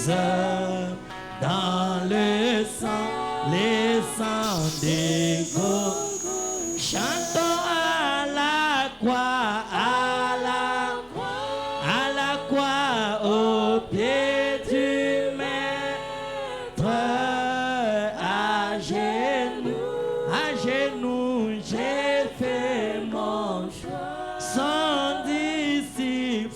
dans le sang, les sangs des Golgotha. Chantons à la croix, à la croix, au pied du Maître, à genoux, j'ai fait mon choix. Son disciple,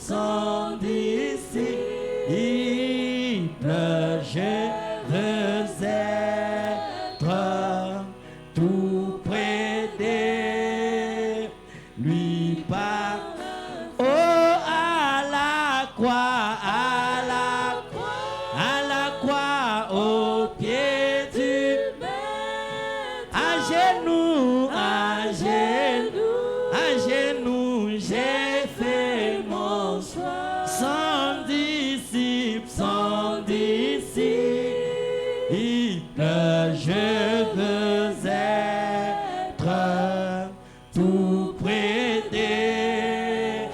je veux être tout près de lui par. Oh, à la croix, au pied du Maître, à genoux, j'ai fait mon choix. Son disciple, je veux être tout près de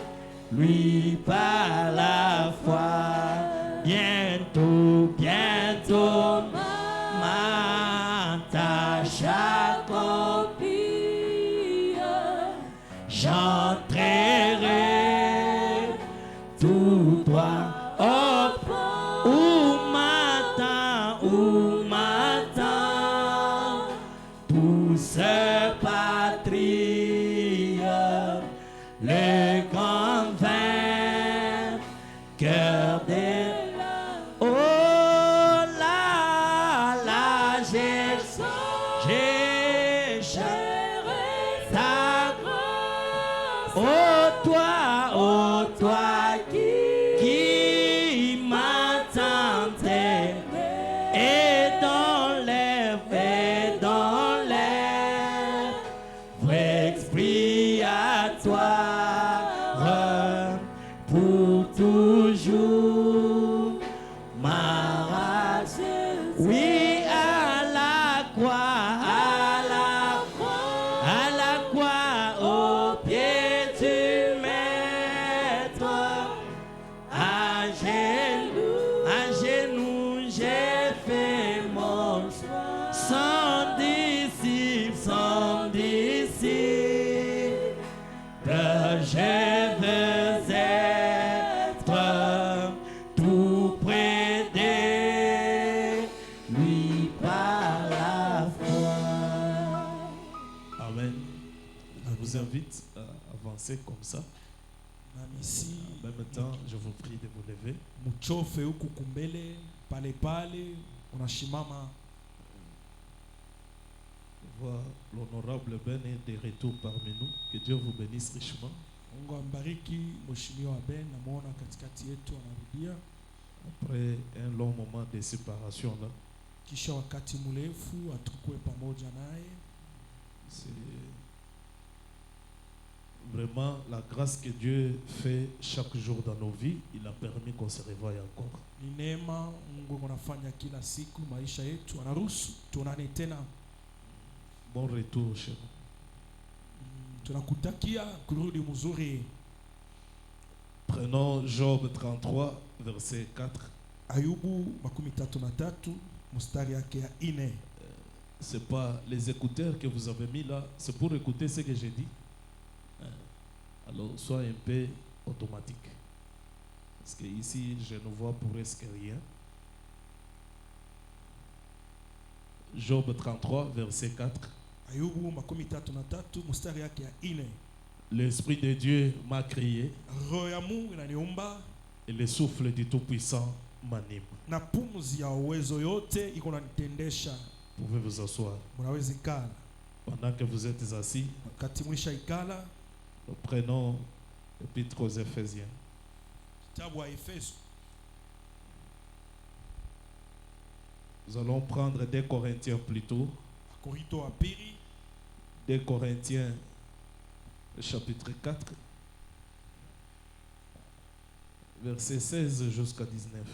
lui par la foi. Bientôt, ma tâche accomplie, j'entrerai tout droit où m'attend tous patriotes, le grand vainqueur des. Oh là, j'ai ta grâce. Oh toi qui m'attendais, et dans l'air, vrai expiatoire pour toujours ma race. Oui, à la croix, au pied du Maître, à genoux, j'ai fait mon choix. Son disciple, je veux être tout près de lui par la foi. Amen. Je vous invite à avancer comme ça. En même temps, je vous prie de vous lever. Muchofe huku kumbele pale unashimama. Voir l'honorable Ben est de retour parmi nous. Que Dieu vous bénisse richement. Mungu ambariki mheshimiwa Ben, namuona katikati yetu anarudia. Après un long moment de séparation là. Kisha wakati mrefu atukue pamoja naye. C'est vraiment la grâce que Dieu fait chaque jour dans nos vies. Il a permis qu'on se revoie encore. Ni neema Mungu anafanya kila siku maisha yetu, anaruhusu tuonane tena. Bon retour chez nous. Tunakutakia kurudi mzuri. Prenons Job 33 verset 4. Ayubu 33 mstari yake ya 4. C'est pas les écouteurs que vous avez mis là, c'est pour écouter ce que j'ai dit. Alors sois un peu automatique. Parce que ici je ne vois presque rien. Job 33 verset 4. Ayubu 33 mstari yake ya 4. L'Esprit de Dieu m'a créé, roho ya Mungu inaniumba, et le souffle du Tout-Puissant m'anime. Na pumzi ya uwezo yote iko nanitendesha. Vous pouvez vous asseoir. Mnaweza ikala. Pendant que vous êtes assis, wakati mwisha ikala, nous prenons l'Épître aux Éphésiens. Kitabu wa Efeso. Nous allons prendre 2 Corinthiens plutôt. Korinto wa pili. 2 Corinthiens chapitre 4 verset 16 jusqu'à 19.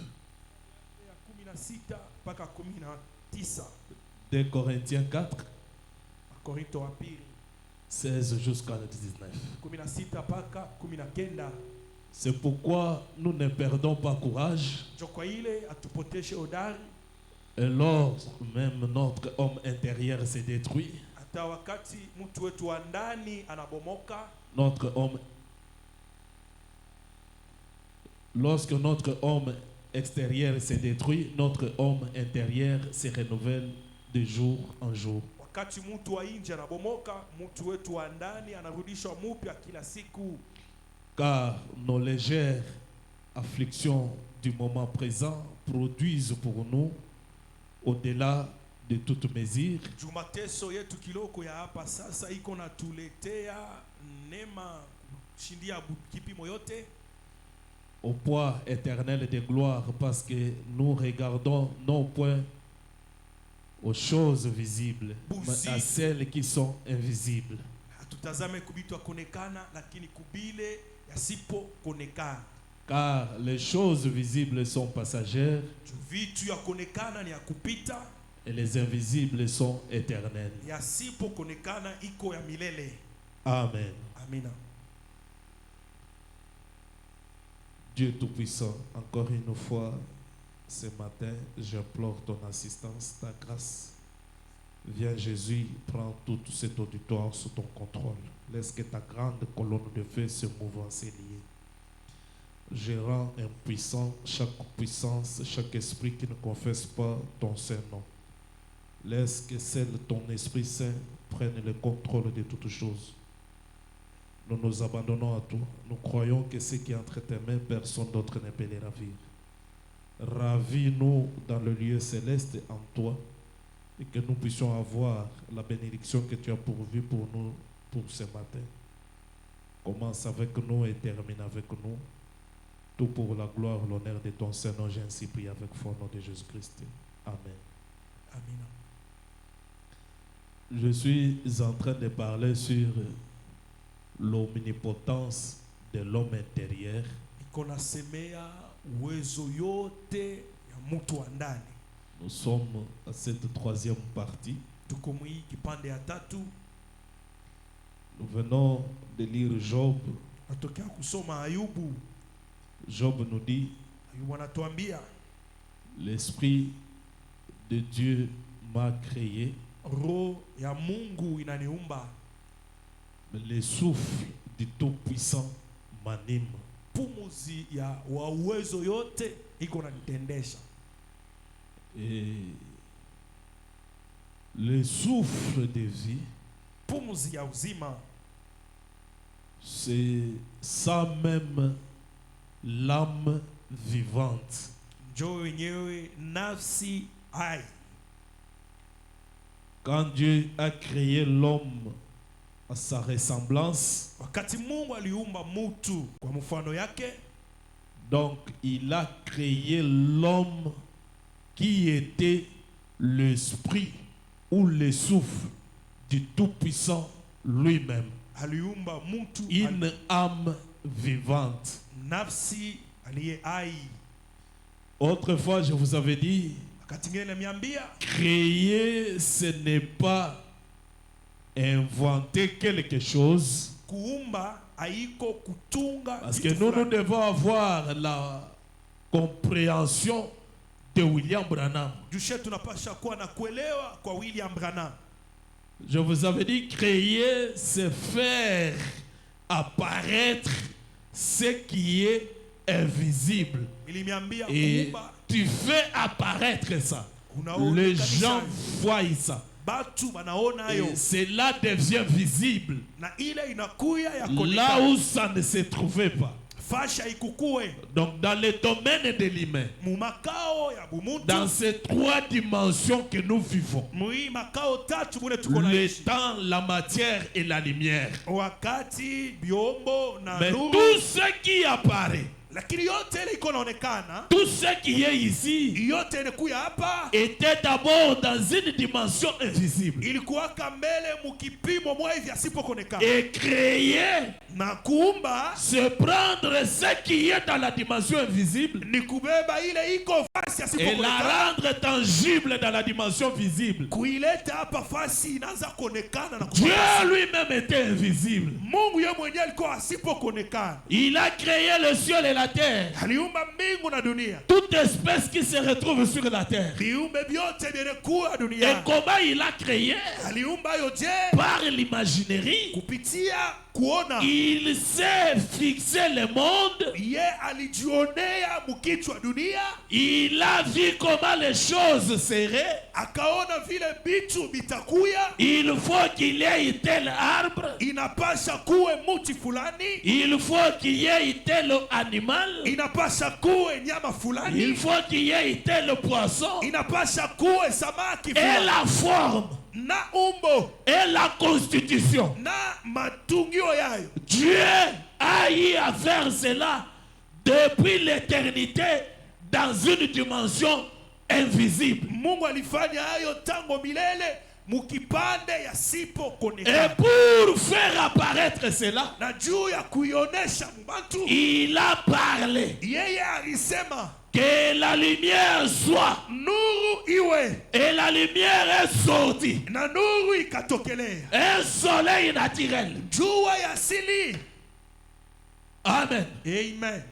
2 Corinthiens 4 Korinto wa pili 16 jusqu'à 19. C'est pourquoi nous ne perdons pas courage. Ndio kwa ile atupoteshe hodari, Et lorsque même notre homme intérieur se détruit, hata wakati mtu wetu wa ndani anabomoka, lorsque notre homme extérieur se détruit, notre homme intérieur se renouvelle de jour en jour. wakati mtu wa nje anabomoka, mtu wetu wa ndani anarudishwa mpya kila siku. Car nos légères afflictions du moment présent produisent pour nous, au-delà de toute mesure, Jumateso yetu kiloko ya hapa sasa iko na tuletea neema kushindia kipimo yote, au poids éternel de gloire, parce que nous regardons non point aux choses visibles, mais à celles qui sont invisibles. hatutazame kubitu kuonekana, lakini kubile yasipo kuonekana. Car les choses visibles sont passagères Vitu ya kuonekana ni ya kupita, et les invisibles sont éternels. yasipo kuonekana iko ya milele. Amen. Amina. Dieu Tout-Puissant, encore une fois, ce matin, j'implore ton assistance, ta grâce. Viens Jésus, prends tout cet auditoire sous ton contrôle. Laisse que ta grande colonne de feu se mouve en ses liés. Je rends impuissant chaque puissance, chaque esprit qui ne confesse pas ton saint nom. Laisse que seul ton Esprit Saint prenne le contrôle de toutes choses. Nous nous abandonnons à toi. Nous croyons que ce qui est entre tes mains, personne d'autre ne peut les ravir. Ravis-nous dans le lieu céleste en toi et que nous puissions avoir la bénédiction que tu as pourvue pour nous pour ce matin. Commence avec nous et termine avec nous. Tout pour la gloire, l'honneur de ton Saint-Nom, j'ai ainsi prié avec foi au nom de Jésus-Christ. Amen. Amina. Je suis en train de parler sur l'omnipotence de l'homme intérieur. Iko nasemea uwezo yote ya mtu wa ndani. Nous sommes à cette troisième partie. Tuko mwi kipande ya tatu. Nous venons de lire Job. Natokea kusoma Ayubu. Job nous dit, Ayubu anatuambia, l'Esprit de Dieu m'a créé, roho ya Mungu inaniumba, mais le souffle du Tout-Puissant m'anime. pumuzi ya wa uwezo yote iko nanitendesha. Et le souffle de vie, Pumuzi ya uzima, c'est ça même l'âme vivante. njoo yenyewe nafsi hai. Quand Dieu a créé l'homme à sa ressemblance, Wakati Mungu aliumba mtu kwa mfano yake, donc il a créé l'homme qui était l'esprit ou le souffle du Tout-Puissant lui-même. aliumba mtu Une âme vivante. nafsi aliye hai. Autrefois, je vous avais dit, Wakati ngine namiambia, créer, ce n'est pas inventer quelque chose. kuumba haiko kutunga. Parce que nous devons avoir la compréhension de William Branham. Jushe tunapasha kuwa na kuelewa kwa William Branham. Je vous avais dit, créer, c'est faire apparaître ce qui est invisible. Ilimiambia Et kuumba, tu fais apparaître ça. unaona Les kabisa, gens voient ça. batu banaona hayo, Et cela devient visible. na ile inakuya ya Là koneka où ça ne se trouvait pas. fasha ikukue Donc dans le domaine de l'humain, mu makao ya bumuntu, dans ces trois dimensions que nous vivons, mui makao tatu mune tuko le naishi, temps, la matière et la lumière. wakati biombo na Mais nuru, tout ce qui apparaît, lakini yote ile iko naonekana, tout ce qui est ici yote inakuya hapa était d'abord dans une dimension invisible ilikuwaka mbele mukipimo mwa hivi asipokonekana, et créer, na kuumba se prendre ce qui est dans la dimension invisible ni kubeba ile iko fasi et asipokonekana, la rendre tangible dans la dimension visible. kuileta hapa fasi inaanza kuonekana na Dieu kuwa lui-même était invisible. Mungu yeye mwenyewe alikuwa asipokonekana. Il a créé le ciel et la terre. Aliumba mbingu na dunia, Toute espèce qui se retrouve sur la terre. viumbe vyote vyenekuwa Et dunia. comment il a créé? Aliumba yote Par l'imaginerie. kupitia kuona. Il s'est fixé le monde. Ye alijionea mkichwa dunia, Il a vu comment les choses seraient. akaona vile vitu vitakuya, Il faut qu'il y ait tel arbre. inapasha kuwe muti fulani, Il faut qu'il y ait tel animal. inapasha kuwe nyama Il fulani, faut qu'il y ait tel poisson. inapasha kuwe samaki Et fulani, la forme na umbo et la constitution. na matungio yayo. Dieu a eu à faire cela depuis l'éternité dans une dimension invisible. Mungu alifanya hayo tangu milele mukipande Et yasipokonekana, pour faire apparaître cela, na juu ya kuionesha mbantu, il a parlé yeye alisema que la lumière soit. nuru iwe, Et la lumière est sortie. na nuru ikatokelea. Un soleil naturel. Jua ya asili, Amen. amen.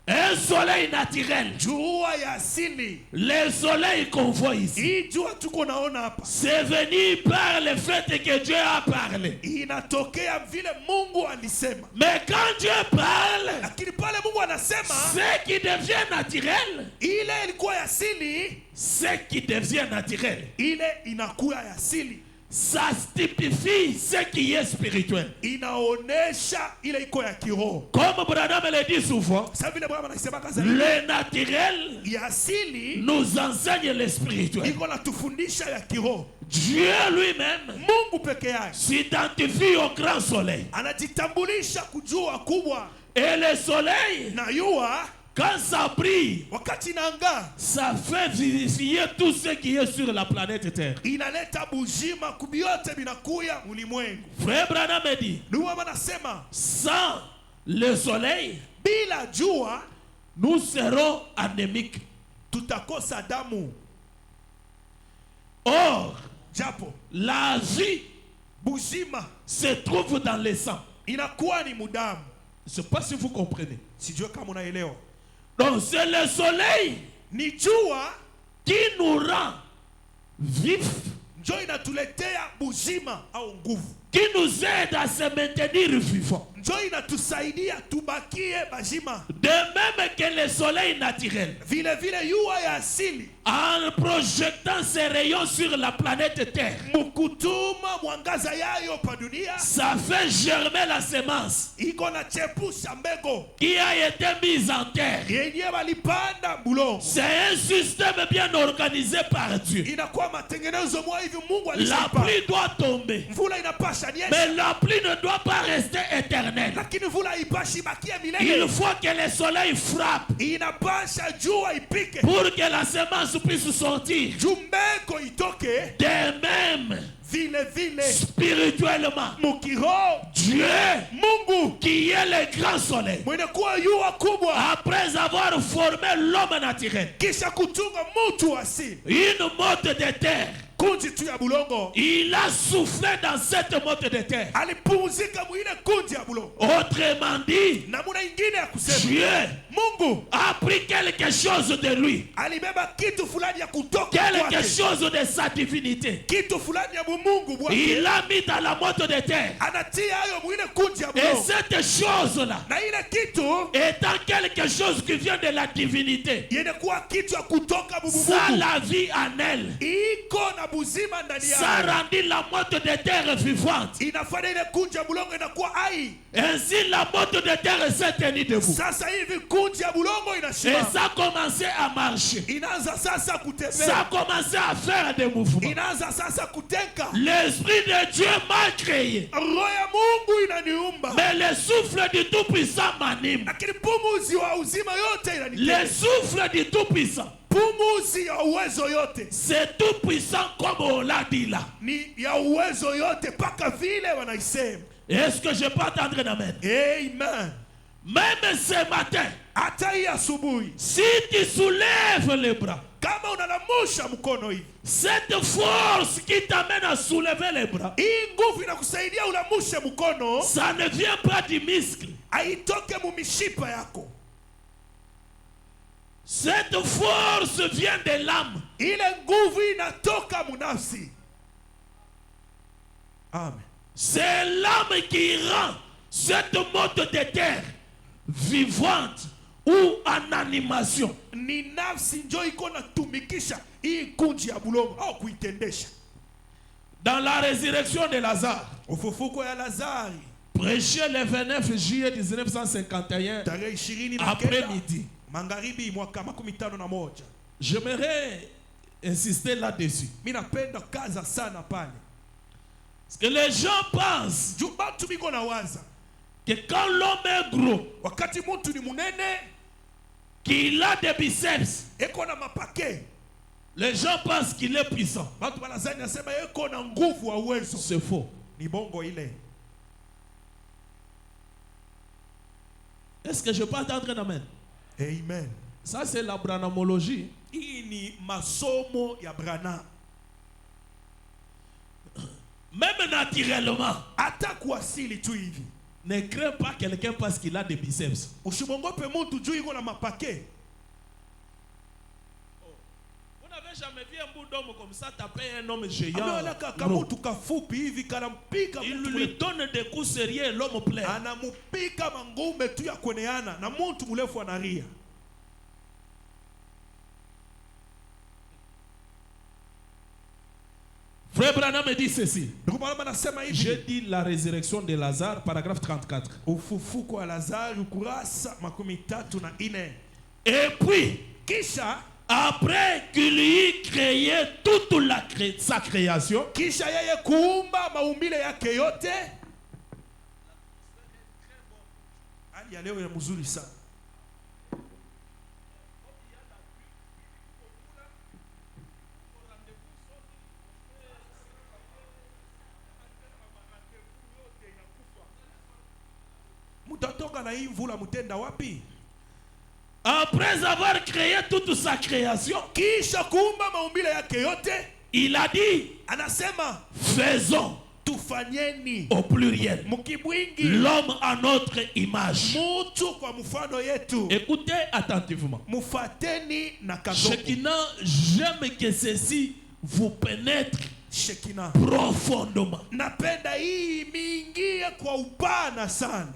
Un soleil naturel. Jua ya asili, Le soleil qu'on voit ici, hii jua tuko naona hapa, c'est venu par le fait que Dieu a parlé. inatokea vile Mungu alisema. Mais quand Dieu parle, Lakini pale Mungu anasema, ce qui devient naturel, ile ilikuwa ya asili, ce qui devient naturel, ile inakuwa ya asili, ça typifie ce qui est spirituel. inaonesha ile iko ya kiroho. Comme Branham le dit souvent, Sasa vile Bwana anasema kaza le naturel ya asili nous enseigne le spirituel. iko natufundisha ya kiroho. Dieu lui-même Mungu peke yake s'identifie au grand soleil. anajitambulisha kujua kubwa, Et le soleil, na yua quand ça brille, wakati inaangaa ça fait vivifier tout ce qui est sur la planète Terre. inaleta bujima kubiote binakuya ulimwengu. Frère Branham dit, Ndio anasema sans le soleil, bila jua nous serons anémiques. tutakosa damu. Or, Japo la vie bujima se trouve dans le sang. inakuwa ni mudamu. Je ne sais pas si vous comprenez. Sijue kama unaelewa. Donc c'est le soleil Ni jua qui nous rend vifs, njo inatuletea bujima au nguvu, qui nous aide à se maintenir vivants. njo inatusaidia tubakie bajima. De même que le soleil naturel, Vile vile yua ya asili en projetant ses rayons sur la planète Terre, mukutuma mwangaza yayo pa dunia, ça fait germer la semence iko na chepusha mbego qui a été mise en terre. yenye balipanda bulongo. C'est un système bien organisé par Dieu. Inakuwa matengenezo mwa hivi Mungu La alishapa. pluie doit tomber, Mvula inapasha nyesha, mais la pluie ne doit pas rester éternelle. lakini mvula ipashi bakia Il milele. faut que le soleil frappe Inapasha jua ipike pour que la semence puisse sortir. juu mbego itoke. De même, Vile vile spirituellement, mukiroho Dieu, Mungu qui est le grand soleil, mwenye kuwa yua kubwa, après avoir formé l'homme naturel, kisha kutunga mutu asili une motte de terre, kunji tu ya bulongo, il a soufflé dans cette motte de terre. alipumzika mwile kunji ya bulongo. Autrement dit, Namuna ingine ya kusema Dieu Mungu a pris quelque chose de lui, alibeba kitu fulani ya kutoka quelque kwake, chose de sa divinité. kitu fulani ya Mungu bwake, Il l'a mis dans la motte de terre. anatia hayo mwile kunji ya Et bulongo, cette chose-là, na ile kitu étant quelque chose qui vient de la divinité, yenye kuwa kitu ya kutoka ça Mungu, la vie en elle. iko na buzima ndani ça yao. rendit la motte de terre vivante. Inafanya ile kunja bulongo inakuwa hai. Ainsi la motte de terre s'est tenue debout. Sasa hivi kunja bulongo Et inashimama. ça a commencé à marcher. Inaanza sasa Ça a kutembea. commencé à faire des mouvements. Inaanza sasa kutenka. L'Esprit de Dieu m'a créé. Roho ya Mungu inaniumba. Mais le souffle du Tout-Puissant m'anime. Lakini pumuzi wa uzima yote Le inaniteka. souffle du Tout-Puissant. Pumuzi ya uwezo yote. C'est Tout-Puissant comme on l'a dit là. Ni ya uwezo yote paka vile wanaisema. Est-ce que je peux entendre un amen? Amen. Même ce matin, Hata hii asubuhi si tu soulèves les bras, kama unalamusha mkono hivi, cette force qui t'amène à soulever les bras, hii nguvu inakusaidia ulamushe mkono, ça ne vient pas du muscle. haitoke mumishipa yako. Cette force vient de l'âme. Ile nguvu inatoka munafsi. Amen. C'est l'âme qui rend cette motte de terre vivante ou en animation. Ni nafsi njo iko natumikisha hii kunji ya bulongo au kuitendesha. Dans la résurrection de Lazare, Ufufuko ya Lazari prêché le 29 juillet 1951, tarehe 29 après-midi, magharibi mwaka 51. j'aimerais insister là-dessus. Mimi napenda kaza sana pale. Parce que les gens pensent Juu batu biko na waza que quand l'homme est gros, wakati mtu ni munene qu'il a des biceps, eko na mapake, les gens pensent qu'il est puissant. batu banazani nasema eko na nguvu wa uwezo. C'est faux. Ni bongo ile. Est-ce que je peux entendre un amen? Amen. Ça, c'est la branamologie. Hii ni masomo ya Branham. Même naturellement, Hata kuasili tu hivi. ne crains pas quelqu'un parce qu'il a des biceps. Usimongope mtu juu iko na mapake. Vous n'avez jamais vu un bout d'homme comme ça taper un homme géant? Ameona kaka Non. mtu kafupi hivi kanampika Il mtu lui mule. donne des coups sérieux, l'homme plaît. Anamupika mangume tu ya kueneana na mtu mrefu anaria. Frère Branham me dit ceci. Ndugu Branham anasema J'ai hivi. dit la résurrection de Lazare, paragraphe 34. Ufufuko wa Lazari ukurasa 34. Et puis, Kisha après qu'il eut créé toute sa création, kisha yeye kuumba maumbile yake yote. Hali ya leo ya mzuri sana. Mutatoka na hii mvula mutenda wapi? après avoir créé toute sa création, Kisha kuumba maumbile yake yote, il a dit, anasema faisons tufanyeni au pluriel mkibwingi l'homme à notre image. mutu kwa mfano yetu, Écoutez attentivement. mufateni na kadogo. Shekina, j'aime que ceci vous pénètre Shekina, profondément. napenda hii miingie kwa upana sana.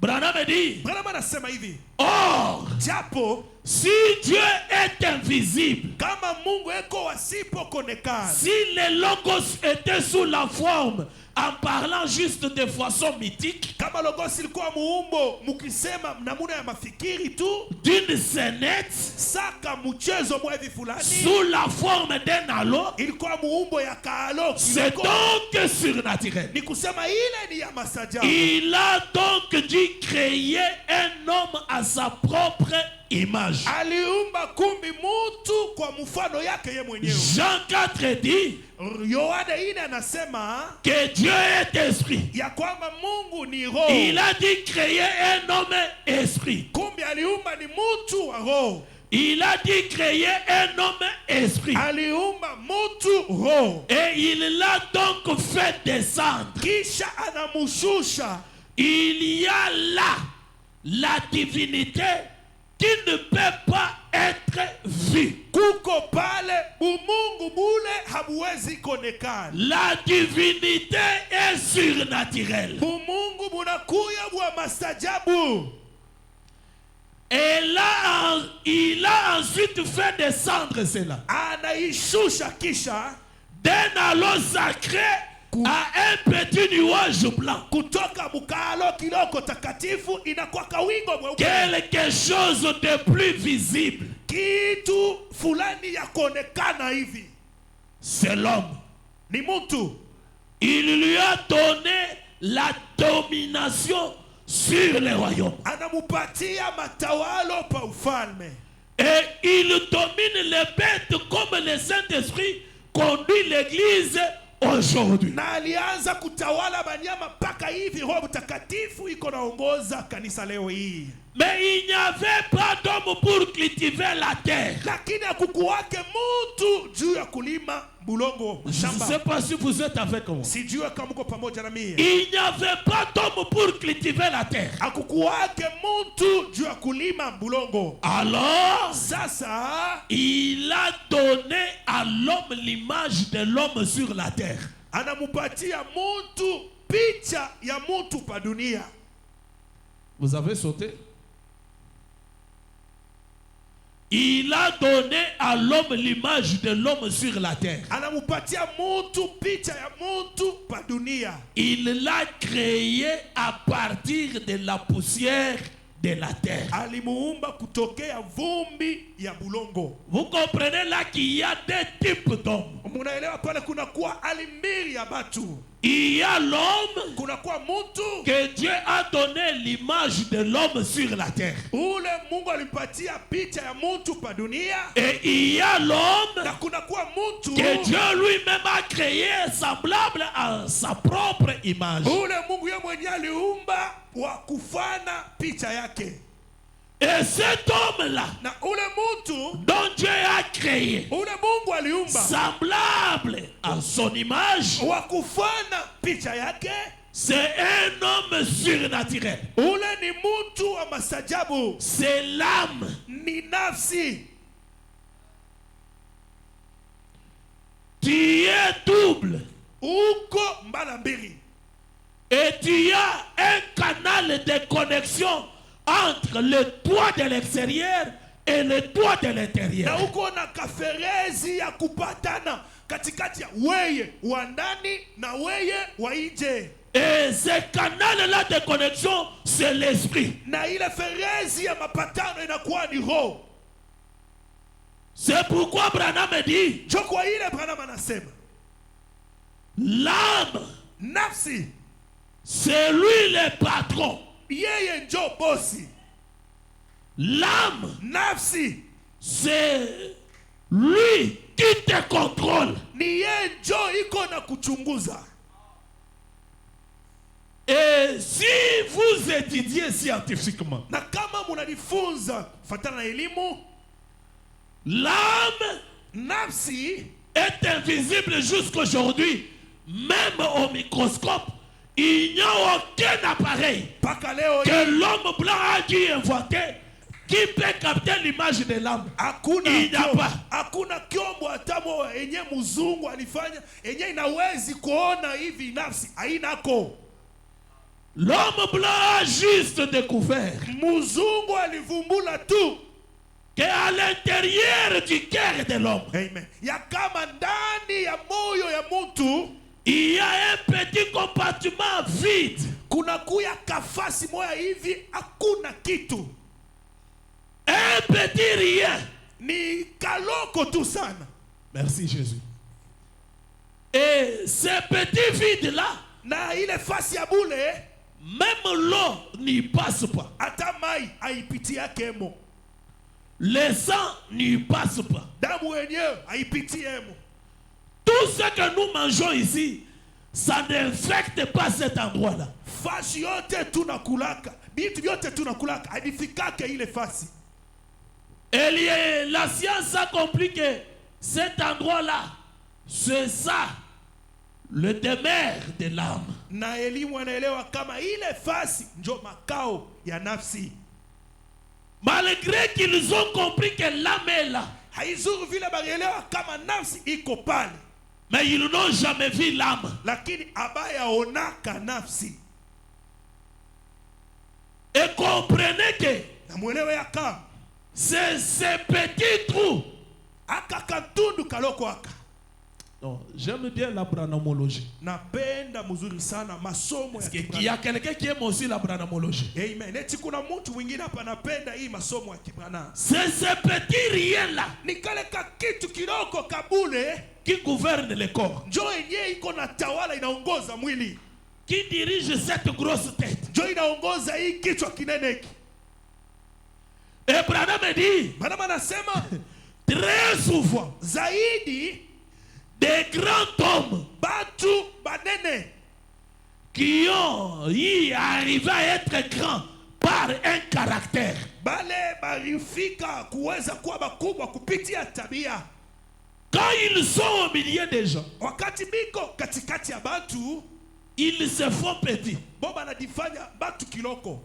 Branham dit, Branham anasema hivi, or, japo si Dieu est invisible, kama Mungu eko wasipokonekana, si le logos était sous la forme, en parlant juste de façon mythique, kama logos ilikuwa muumbo mukisema namuna ya mafikiri tu, d'une scénette, saka mchezo mwa hivi fulani, sous la forme d'un halo, ilikuwa muumbo ya kaalo c'est kidogo. donc surnaturel. Ni kusema ile ni ya masajabu. Il a donc dû créer un homme à sa propre image. Aliumba kumbi mutu kwa mfano yake ye mwenyewe. Jean 4 dit Yohane ine anasema que Dieu est esprit. ya kwamba Mungu ni roho. Il a dû créer un homme esprit. Kumbi aliumba ni mutu wa roho. Il a dû créer un homme esprit. Aliumba mutu roho. Et il l'a donc fait descendre. Kisha anamushusha. Il y a là la divinité qui ne peut pas être vue. Kuko pale umungu bule habuwezi konekana. La divinité est surnaturelle. Umungu bunakuya bwa masajabu. Et là, il a ensuite fait descendre cela Anaishusha kisha d'un halo sacré à un petit nuage blanc. Kutoka mukalo kiloko takatifu inakuwa kawingo mweupe. Quelque chose de plus visible. Kitu fulani ya kuonekana hivi. C'est l'homme. Ni mtu. Il lui a donné la domination sur les royaumes. Anamupatia matawalo pa ufalme. Et il domine les bêtes comme le Saint-Esprit conduit l'église aujourd'hui. Na alianza kutawala banyama paka hivi Roho Mtakatifu iko naongoza kanisa leo hii. Mais il n'y avait pas d'homme pour cultiver la terre. Lakini hakukuwake mtu juu ya kulima bulongo Je shamba. ne sais pas si vous êtes avec moi. Sijue kama mko pamoja na mimi. Il n'y avait pas d'homme pour cultiver la terre. Hakukuwake mtu juu ya kulima bulongo. Alors, Sasa il a donné à l'homme l'image de l'homme sur la terre. anamupatia mtu picha ya mtu pa dunia. Vous avez sauté? Il a donné à l'homme l'image de l'homme sur la terre. Anamupatia mtu picha ya mtu pa dunia. Il l'a créé à partir de la poussière de la terre. Alimuumba kutokea vumbi ya bulongo. Vous comprenez là qu'il y a deux types d'hommes. Munaelewa pale kuna kuwa hali mbili ya batu. Il y a l'homme Kuna kuwa mtu que Dieu a donné l'image de l'homme sur la terre. ule Mungu alimpatia picha ya mtu pa dunia. Et il y a l'homme Na kuna kuwa mtu que Dieu lui-même a créé semblable à sa propre image. ule Mungu yeye mwenyewe aliumba wa kufana picha yake. Et cet homme-là, Na ule mtu dont Dieu a créé, ule Mungu aliumba semblable à son image, wa kufana picha yake, c'est un homme surnaturel. ule ni mtu wa masajabu, C'est l'âme. ni nafsi. Tu es double. Uko mbala mbili. Et tu as un canal de connexion entre le toit de l'extérieur et le toit de Na l'intérieur. uko na kaferezi ya kupatana katikati ya weye wa ndani na weye wa nje. Et ce canal-là de connexion, c'est l'esprit. Na ile ferezi ya mapatano inakuwa ni roho. C'est pourquoi Branham dit, Joko ile Branham anasema l'âme, nafsi c'est lui le patron. yeye njo bosi. L'âme, Nafsi c'est lui qui te contrôle. ni yeye njo iko na kuchunguza. Et si vous étudiez scientifiquement, Na kama munalifunza fatana na elimu, l'âme nafsi est invisible jusqu'aujourd'hui. Même au microscope, il n'y a aucun appareil paka leo que l'homme blanc a dû inventer qui peut capter l'image de l'âme. Il n'y a pas. Hakuna kyombo atamo enye mzungu alifanya enye inawezi kuona hivi nafsi hainako. L'homme blanc a juste découvert Mzungu alivumbula tu qu'à l'intérieur du cœur de l'homme, amen ya kama ndani ya moyo ya mtu il y a un petit compartiment vide. kuna kuya kafasi moya hivi hakuna kitu. Un petit rien. Ni kaloko tu sana. Merci Jésus. Et ce petit vide-là, Na ile fasi ya bule même l'eau n'y passe pas. hata mai haipiti yake mo. Le sang n'y passe pas. Damu yenyewe haipiti yemo. Tout ce que nous mangeons ici, ça n'infecte pas cet endroit-là. Fasi yote tunakulaka, bitu yote tunakulaka, hadifikake ile fasi. Et la science a compris que cet endroit-là, c'est ça, le demeure de l'âme. Na elimu anaelewa kama ile fasi njo makao ya nafsi. Malgré qu'ils ont compris que l'âme est là, Haizuru vile barielewa kama nafsi iko pale, mais ils n'ont jamais vu l'âme. lakini abaya onaka nafsi. Et comprenez que Na mwelewe ya kama c'est ce petit trou aka kantundu kaloko aka Non, j'aime bien la branamologie. Napenda mzuri sana masomo ya Il y Kibrania. a quelqu'un qui aime aussi la branamologie. Amen. Eti kuna mtu mwingine hapa anapenda hii masomo ya Kibrania. C'est ce petit rien-là Ni kale ka kitu kidogo kabule qui gouverne le corps, njoo yenyewe iko na tawala, inaongoza mwili, qui dirige cette grosse tête. njoo inaongoza hii kichwa kinene hiki. Et Branham me dit, Maana anasema très souvent, zaidi des grands hommes batu banene qui ont y arrivé à être grands par un caractère, bale barifika kuweza kuwa bakubwa kupitia tabia. quand ils sont au milieu des gens, Wakati biko katikati ya batu, ils se font petits. bo banajifanya batu kiloko.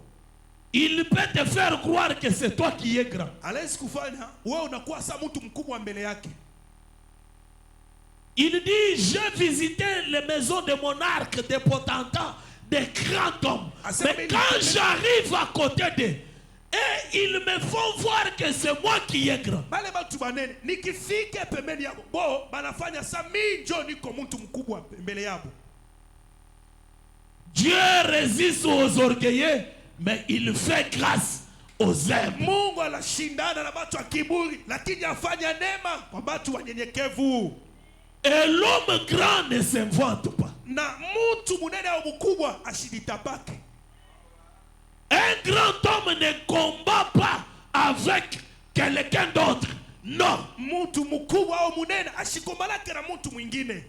Il peut te faire croire que c'est toi qui es grand. Alezi kufanya wewe unakuwa sa mtu mkubwa mbele yake. Il dit, j'ai visité les maisons de monarques, des potentats, des grands hommes. Mais quand j'arrive à côté d'eux, et ils me font voir que c'est moi qui est grand. Bale batu banene nikifike pembeni yabo, bo banafanya sa mimi njo niko mtu mkubwa mbele yabo. Dieu résiste aux orgueilleux, mais il fait grâce aux humbles. Mungu anashindana na batu wa kiburi, lakini afanya neema kwa batu wanyenyekevu. Et l'homme grand ne s'invente pas. Na mtu munene au mkubwa ashiditabake. Un grand homme ne combat pas avec quelqu'un d'autre. Non. Mtu mkubwa au munene ashikombalake na mtu mwingine.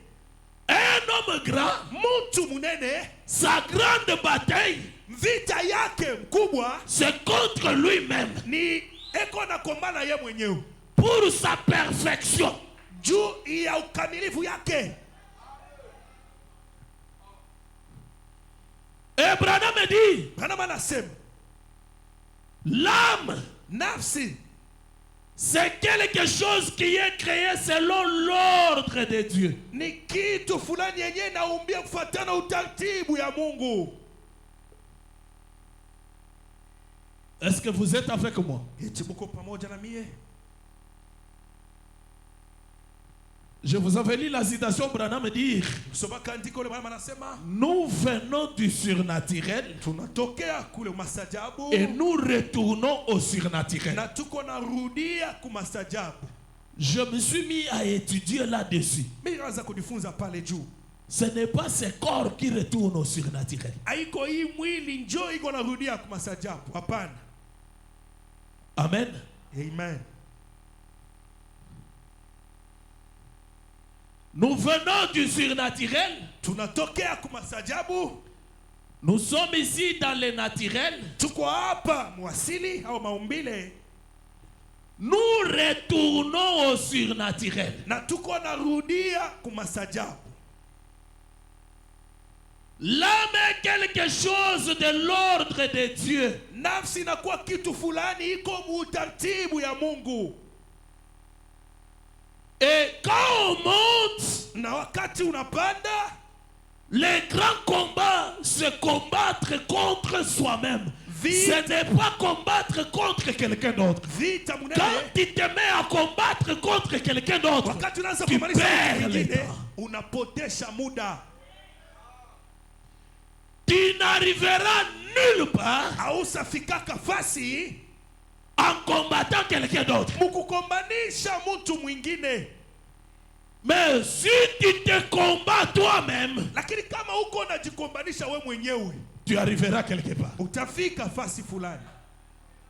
Un homme grand, Mtu munene sa grande bataille, vita yake mkubwa c'est contre lui-même. ni eko na kombana ye mwenyewe Pour sa perfection. juu ya ukamilifu yake. Et Branham me dit, Branham anasema l'âme, nafsi c'est quelque chose qui est créé selon l'ordre de Dieu. ni kitu fulani yenye naumbia kufuatana utaratibu ya Mungu. Est-ce que vous êtes avec moi? Eti muko pamoja na mie? Je vous avais lu la citation Branham dire, Somaka andiko le Branham anasema nous venons du surnaturel tunatokea kule mastajabu et nous retournons au surnaturel. na tuko narudia kumastajabu. Je me suis mis à étudier là-dessus. Mimi naanza kujifunza pale juu. Ce n'est pas ce corps qui retourne au surnaturel. Haiko hii mwili njoo iko narudia kumastajabu. Hapana. Amen. Amen. Nous venons du surnaturel. Tunatokea kumastajabu. Nous sommes ici dans le naturel. Tuko hapa mwasili au maumbile. Nous retournons au surnaturel. Na tuko narudia kumastajabu. L'âme est quelque chose de l'ordre de Dieu. Nafsi inakuwa kitu fulani iko mutaratibu ya Mungu. Et quand on monte, Na wakati unapanda, les grands combats, c'est combattre contre soi-même. Vite. Ce n'est pas combattre contre quelqu'un d'autre. vita munene, Quand tu te mets à combattre contre quelqu'un d'autre, wakati unaanza tu kumaliza perds mtu le mwingine, temps. unapotesha muda. Tu n'arriveras nulle part Hausafikaka fasi en combattant quelqu'un d'autre. mukukombanisha mtu mwingine. Mais si tu te combats toi-même, Lakini kama uko unajikombanisha we mwenyewe, tu arriveras quelque part. utafika fasi fulani.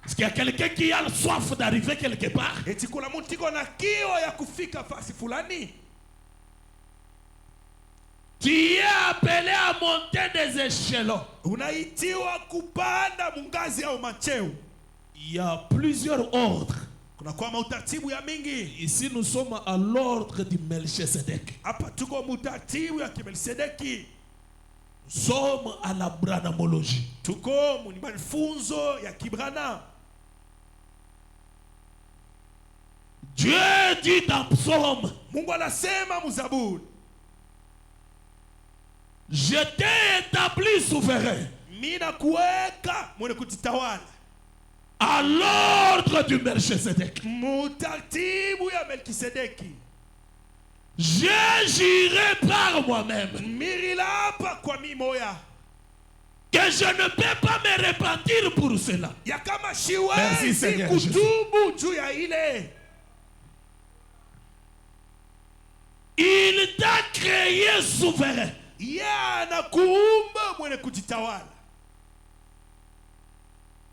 Est-ce qu'il y a quelqu'un qui a soif d'arriver quelque part? Eti kuna mtu iko na kio ya kufika fasi fulani. Tu es appelé à monter des échelons. Unaitiwa kupanda mungazi au macheo. Il y a plusieurs ordres. Kuna kwa utaratibu ya mingi. Ici, nous sommes à l'ordre du Melchisedec. Hapa tuko mutaratibu ya Kimelkisedeki. Nous sommes à la branamologie. Tuko mu mafunzo ya Kibrana. Dieu dit dans Psaume, Mungu anasema muzaburi, je t'ai établi souverain mimi nakuweka mwenye kujitawala. à l'ordre du Melchisedec. Mutaratibu ya Melkisedeki. Je jurerai par moi-même Mirilapa kwa mimoya. que je ne peux pas me repentir pour cela. Ya kama Merci, shiwezi Seigneur kutubu juu ya ile. Il t'a créé souverain. Ya na kuumba mwenye kujitawala.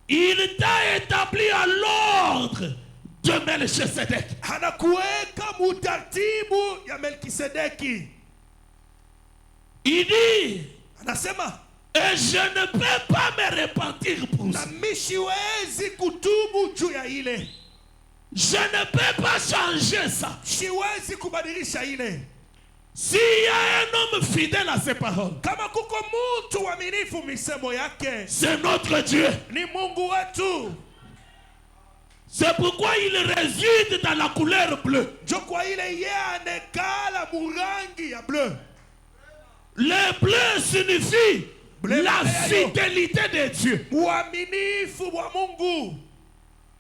Il t'a établi à l'ordre de Melchisedec. Anakuweka mutaratibu ya Melkisedeki. Il dit, Anasema et je ne peux pas me repentir pour na ça. mishiwezi kutubu juu ya ile. Je ne peux pas changer ça. Siwezi kubadilisha ile. S'il y a un homme fidèle à ses paroles, Kama kuko mtu mwaminifu misemo yake, c'est notre Dieu. ni Mungu wetu. C'est pourquoi il réside dans la couleur bleue. Jo kwa ile yeye anekala murangi ya bleu. Le bleu signifie Bleu, la bleu, fidélité de Dieu. Uaminifu wa Mungu.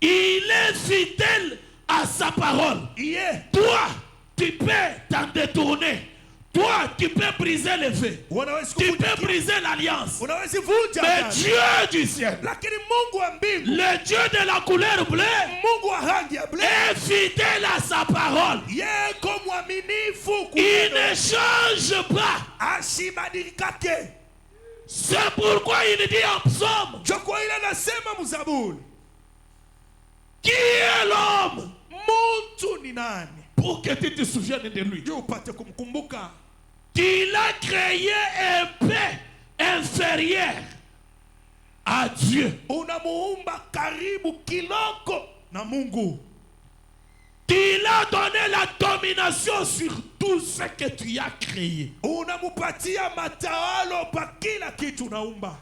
Il est fidèle à sa parole. Iye. Toi, tu peux t'en détourner. Toi, tu peux briser les faits. Unaweza Tu peux kuvunja. briser l'alliance. Unaweza vunja. Mais agano. Dieu du ciel, Lakini Mungu wa mbingu, le Dieu de la couleur bleue, Mungu wa rangi ya bleu, est fidèle à sa parole. yeko mwaminifu Il kuneno. ne change pas. Asibadilikake. C'est pourquoi il dit en psaume, Jo kwa ile anasema mzaburi, qui est l'homme mtu ni nani? pour que tu te souviennes de lui? Ndio upate kumkumbuka. Il a créé un peu inférieur à Dieu. Unamuumba karibu kiloko na Mungu. Il a donné la domination sur tout ce que tu as créé. Unamupatia matawalo pa kila kitu unaumba.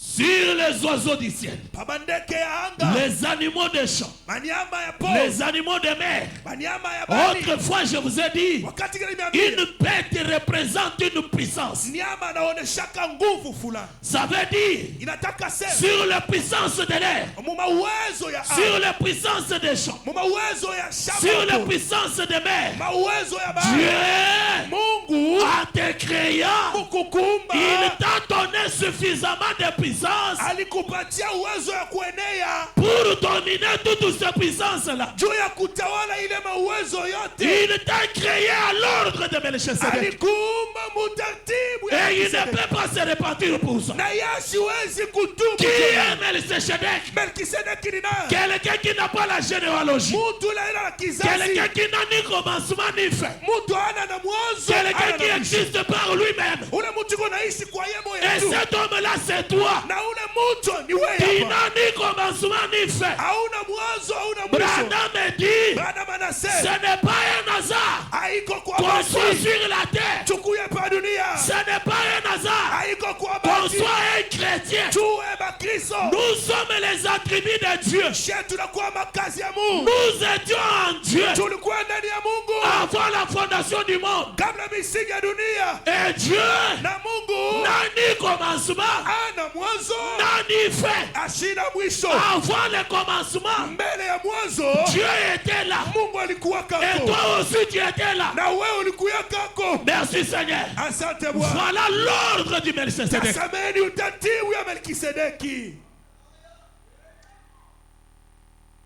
Sur les oiseaux du ciel, Pabandeke ya anga, les animaux des champs, manyama ya pori, les animaux de mer. manyama ya bahari. Autrefois, je vous ai dit, Wakati gani nimeambia? une bête représente une puissance. Nyama anaoneshaka nguvu fulani. Ça veut dire, Inataka sema sur la puissance de l'air, muma uwezo ya sur anga, la puissance des champs, muma uwezo ya sur la shamba, puissance des mers, muma uwezo ya bahari. Dieu Mungu a te créé. kukukumba, Il t'a donné suffisamment de puissance alikupatia uwezo ya kuenea pour dominer toutes ces puissances-là. juu ya kutawala ile mauwezo yote. Il t'a créé à l'ordre de Melchisedec. Alikuumba mutaratibu ya Et il ne Melkisedeki. peut pas se repentir pour ça. Na yasiwezi kutubu. Qui est Melchisedec? Melkisedeki ni nani? Quelqu'un qui n'a pas la généalogie. Mtu la ila la kizazi. Quelqu'un qui n'a ni commencement ni fin. Mtu ana na mwanzo. Quelqu'un ana qui na mwisho. existe par lui-même. Ule mtu uko naishi kwa yeye moyo Et tu. cet homme-là, c'est toi. Na ule mtu ni wewe Qui hapa. n'a ni commencement ni fin. Hauna mwanzo, hauna mwisho. Branham me dit, Bwana ce manasema n'est pas un hasard haiko kwa qu'on soit bahati. sur la terre. Tukuye pa dunia. Ce n'est pas un hasard Haiko kwa qu'on bahati. soit un chrétien. Tuwe bakristo. Nous sommes les attributs de Dieu. Shetu tunakuwa makazi ya Mungu. Nous étions en Dieu Tulikuwa ndani ya Mungu avant la fondation du monde. kabla misingi ya dunia. Et Dieu Na Mungu n'a ni commencement, ana mwanzo, n'a ni fin. ashina mwisho. Avant le commencement, Mbele ya mwanzo Dieu était là. Mungu alikuwa Et kako. toi aussi, tu étais là. Na wewe ulikuwa kako. Merci Seigneur. Asante Bwana. Voilà l'ordre du Melchisedec. Tazameni utaratibu ya Melkisedeki.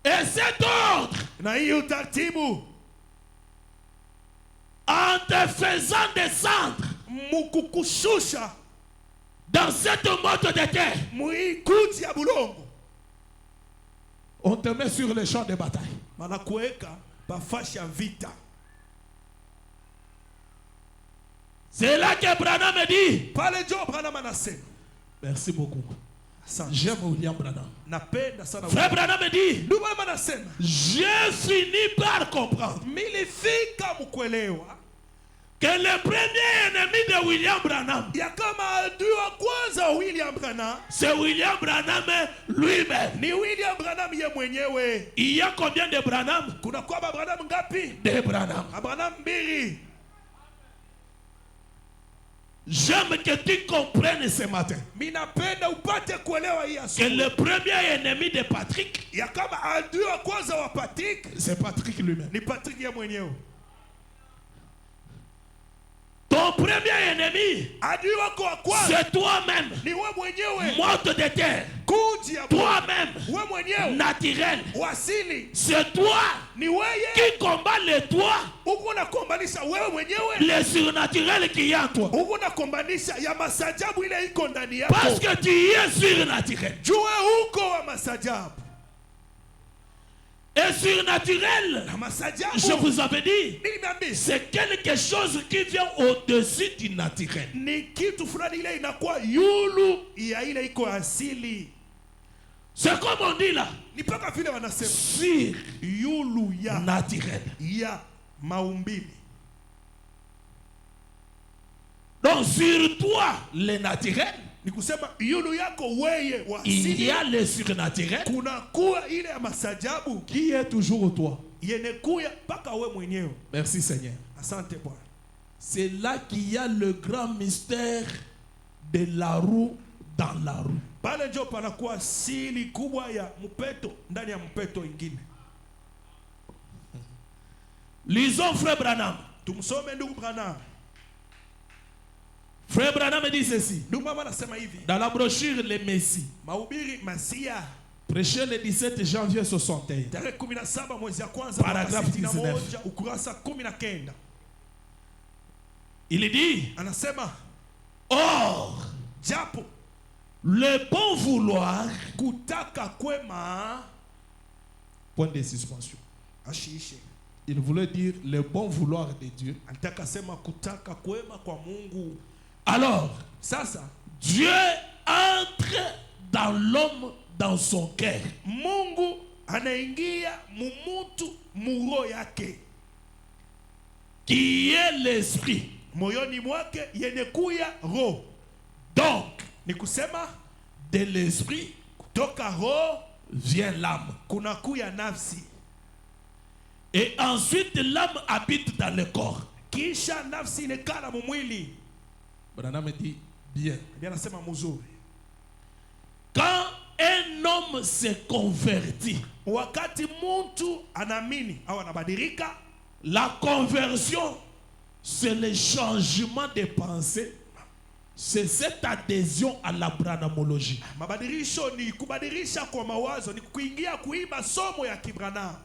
Et cet ordre, Na hii utaratibu en te faisant descendre mukukushusha dans cette motte de terre, muikuti ya bulongo. on te met sur les champs de bataille. Manakuweka pafashi ya vita. C'est là que Branham me dit. Pale jo Branham anasema. Merci beaucoup. Asante. J'aime William Branham. Napenda sana. Frère Branham me dit. Ndio Branham anasema. J'ai fini par comprendre Milifika mkuelewa que le premier ennemi de William Branham, ya kama adui wa kwanza wa William Branham c'est William Branham lui-même. ni William Branham ye mwenyewe. Il y a combien de Branham? Kuna kwa Branham ngapi? De Branham. Branham mbili. J'aime que tu comprennes ce matin Minapenda upate kuelewa hii que asubuhi. le premier ennemi de Patrick, Ya kama adui wa kwanza wa Patrick c'est Patrick lui-même. ni Patrick ye mwenyewe. premier ennemi, adui wako wa kwanza c'est toi-même. ni wewe mwenyewe. Mote de terre, Kuji ya toi-même, wewe mwenyewe naturel. wasili C'est toi ni wewe qui combat le toi, uko unakombanisha wewe mwenyewe, le surnaturel qui est en toi. uko unakombanisha ya masajabu ile iko ndani yako. Parce que tu es surnaturel. Jua uko wa masajabu Et surnaturel, na masajabu. je vous avais dit, Niliambia c'est quelque chose qui vient au-dessus du naturel. ni kitu fulani ile inakuwa yulu ya ile iko asili. C'est comme on dit là, Ni paka vile wanasema sur yulu ya naturel. ya maumbili. Donc sur toi, le naturel, Ni kusema yulu yako weye wa il y asili a le surnaturel kuna kuwa ile ya masajabu qui est toujours toi. yene kuya paka we mwenyewe. Merci Seigneur. Asante Bwana. C'est là qu'il y a le grand mystère de la roue dans la roue. Pale ndio panakuwa siri kubwa ya mpeto ndani ya mpeto ingine. lisons Frère Branham. Tumsome ndugu Branham. Frère Branham dit ceci. Ndugu mama anasema hivi. Dans la brochure Les Messies, Mahubiri Masia prêché le 17 janvier 61. tarehe 17 mwezi ya kwanza Paragraphe 19. ukurasa 19. Il dit, Anasema or, japo le bon vouloir kutaka kwema Point de suspension. ashiishe. Il voulait dire le bon vouloir de Dieu. Anataka sema kutaka kwema kwa Mungu. alors, Sasa Dieu entre dans l'homme dans son cœur. Mungu anaingia mumutu muro yake, Qui est l'esprit. moyoni mwake yenye kuya roho. Donc, Ni kusema de l'esprit kutoka roho vient l'âme. kuna kuya nafsi, Et ensuite, l'âme habite dans le corps. kisha nafsi inekala mumwili. Branham dit bien. Ndio anasema mzuri. Quand un homme se convertit, Wakati mtu anaamini au anabadilika, la conversion, c'est le changement de pensée. C'est cette adhésion à la branhamologie. mabadilisho ni kubadilisha kwa mawazo, ni kuingia kuiba somo ya Kibranham.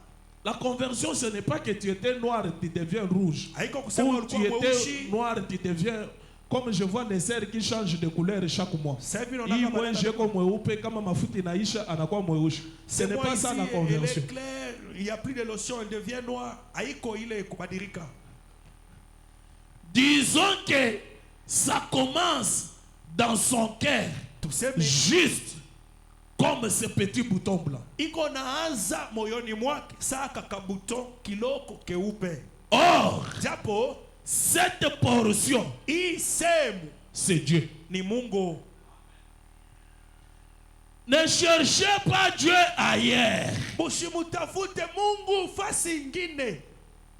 La conversion, ce n'est pas que tu étais noir, tu deviens rouge. Haiko kusema Ou ulikuwa tu étais mweusi. noir, tu deviens... Comme je vois les sœurs qui changent de couleur chaque mois. Sasa hivi Hii unaona mwenje kama kwa mweupe, kama mafuta inaisha anakuwa mweusi. Ce n'est pas ça la conversion. Il y a plus de lotion, elle devient noire. Haiko ile kubadilika. Disons que ça commence dans son cœur, Tuseme juste comme ce petit bouton blanc. iko naanza moyoni mwake saa kakabuton kiloko keupe. Or, Japo cette portion, hii sehemu C'est Dieu. ni Mungu. ne cherchez pas Dieu ailleurs. Mushimutafute Mungu fasi ingine.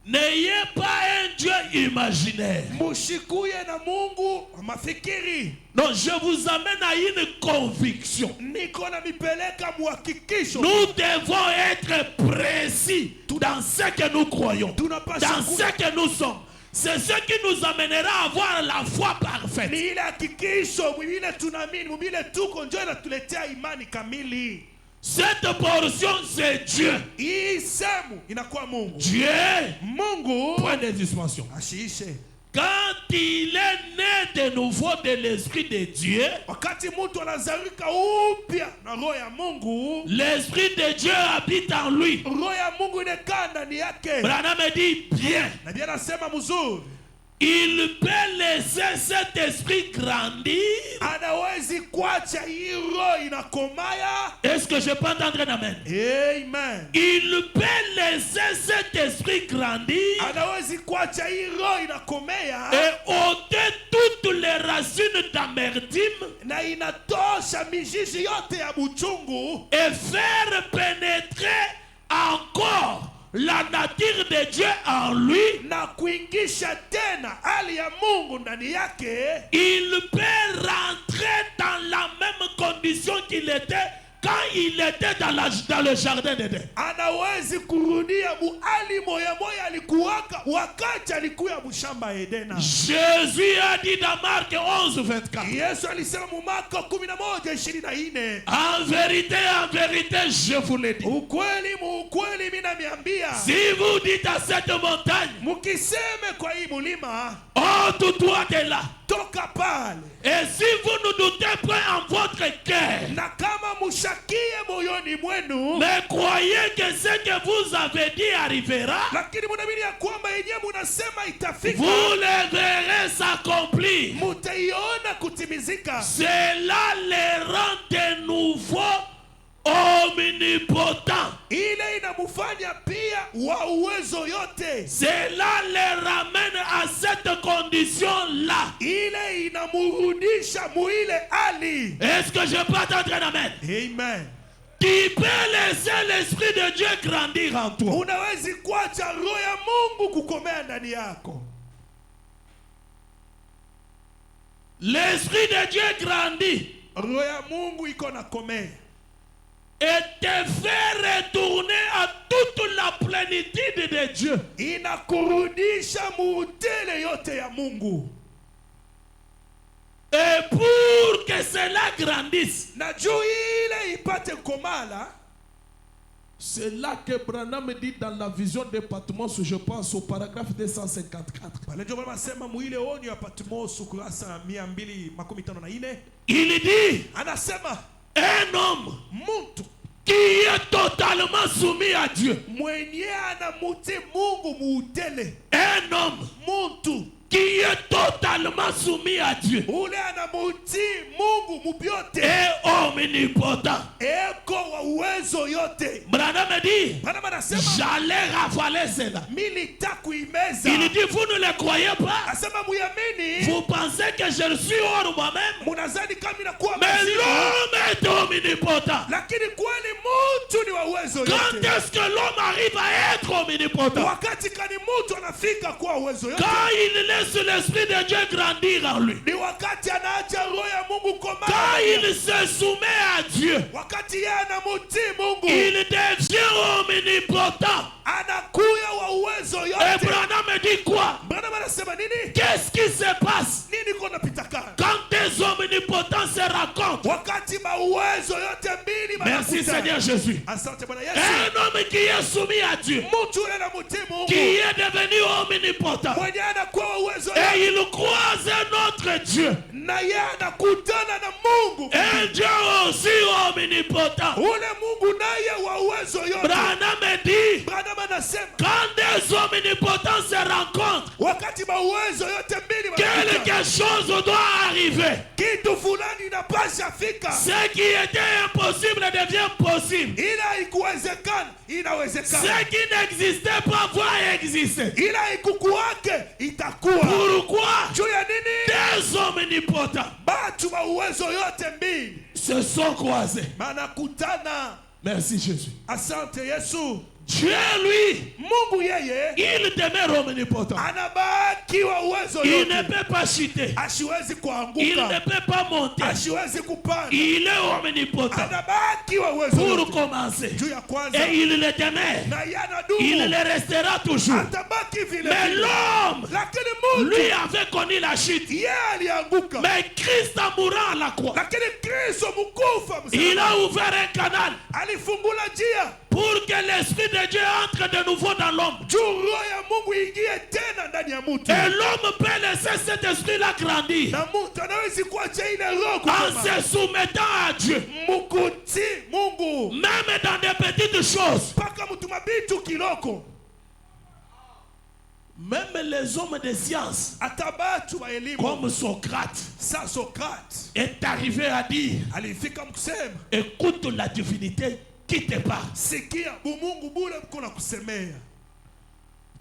N'ayez pas un Dieu imaginaire. Mushikuye na Mungu wa mafikiri. Non, je vous amène à une conviction. Niko na mipeleka muhakikisho. Nous devons être précis dans ce que nous croyons, dans ce que nous sommes. C'est ce qui nous amènera à avoir la foi parfaite. Ni ile hakikisho mwile tunaamini, mwile tuko ndio inatuletea imani kamili. Cette portion, c'est Dieu. Hii sehemu inakuwa Mungu. Dieu, Mungu point de suspension. ashiishe. Quand il est né de nouveau de l'Esprit de Dieu, Wakati mtu anazalika upya na roho ya Mungu, l'Esprit de Dieu habite en lui. roho ya Mungu inakaa ndani yake. Branham dit bien. Na Biblia inasema mzuri, Il peut laisser cet esprit grandir. anawezi kuacha hii roho inakomaya. Est-ce que je peux entendre un amen? Amen. Il peut laisser cet esprit grandir Anawezi kuacha hii roho inakomea et ôter toutes les racines d'amertume na inatosha mizizi yote ya buchungu et faire pénétrer encore la nature de Dieu en lui. na kuingisha tena hali ya Mungu ndani yake. Il peut rentrer dans la même condition qu'il était quand il était dans le jardin d'Éden. Anawezi kurudia muali moya moya alikuwaka wakati alikuya mshamba Edena. Jésus a dit dans Marc 11:24. Yesu alisema mu Marko 11:24. En vérité, je vous le dis. Ukweli mimi namiambia. Si vous dites à cette montagne, mukiseme kwa hii mulima, ôte-toi de là. Toka pale. Et si vous ne doutez point en votre cœur, na kama mushakie moyoni mwenu, mais croyez que ce que vous avez dit arrivera, lakini munaamini ya kwamba yenyewe munasema itafika, vous le verrez s'accomplir. mutaiona kutimizika. Cela les rend de nouveau omnipotent. Ile inamufanya pia wa uwezo yote. Cela les ramène à cette condition-là. Ile inamurudisha muile hali. Est-ce que je peux entendre un amen? Amen. Qui peut laisser l'esprit de Dieu grandir en toi? Unawezi kuacha roho ya Mungu kukomea ndani yako. L'esprit de Dieu grandit. Roho ya Mungu iko na komea. Et te fait retourner à toute la plénitude de Dieu. Inakurudisha muutele yote ya Mungu. Et pour que cela grandisse, na juu ile ipate komala, c'est là que Branham dit dans la vision de Patmos, je pense au paragraphe 254. Il dit, anasema, un homme muntu qui est totalement soumis à Dieu, un homme muntu qui est totalement soumis à Dieu et omnipotent. Branham dit, j'allais ravaler cela. Il dit, vous ne le croyez pas? Vous pensez que je suis hors moi-même? Mais l'homme est omnipotent. Quand est-ce que l'homme arrive à être omnipotent? Quand il laisse l'esprit de Dieu grandir en lui. Quand il se soumet à Dieu, il devient omnipotent. Et Branham dit quoi? Qu'est-ce qui se passe quand des omnipotents se rencontrent? Merci Seigneur Jésus. Un homme qui est soumis à Dieu, qui est devenu omnipotent, et il croise un autre Dieu, un Dieu aussi omnipotent. Branham dit, quand des omnipotents se rencontrent, quelque chose doit arriver. Ce qui était impossible devient possible. Ce qui n'existait pas va exister. Pourquoi? Des omnipotents se sont croisés. Merci Jésus. Dieu lui, il demeure omnipotent. Il ne peut pas chuter. Il ne peut pas monter. Il est omnipotent. Pour commencer. Et il le demeure. Il le restera toujours. Mais l'homme, lui avait connu la chute. Mais Christ en mourant à la croix, il a ouvert un canal pour que l'esprit de Dieu entre de nouveau dans l'homme. Et l'homme peut laisser cet esprit-là grandir en se soumettant à Dieu. Même dans des petites choses. Même les hommes de science, comme Socrate, est arrivé à dire, écoute la divinité qui te parle.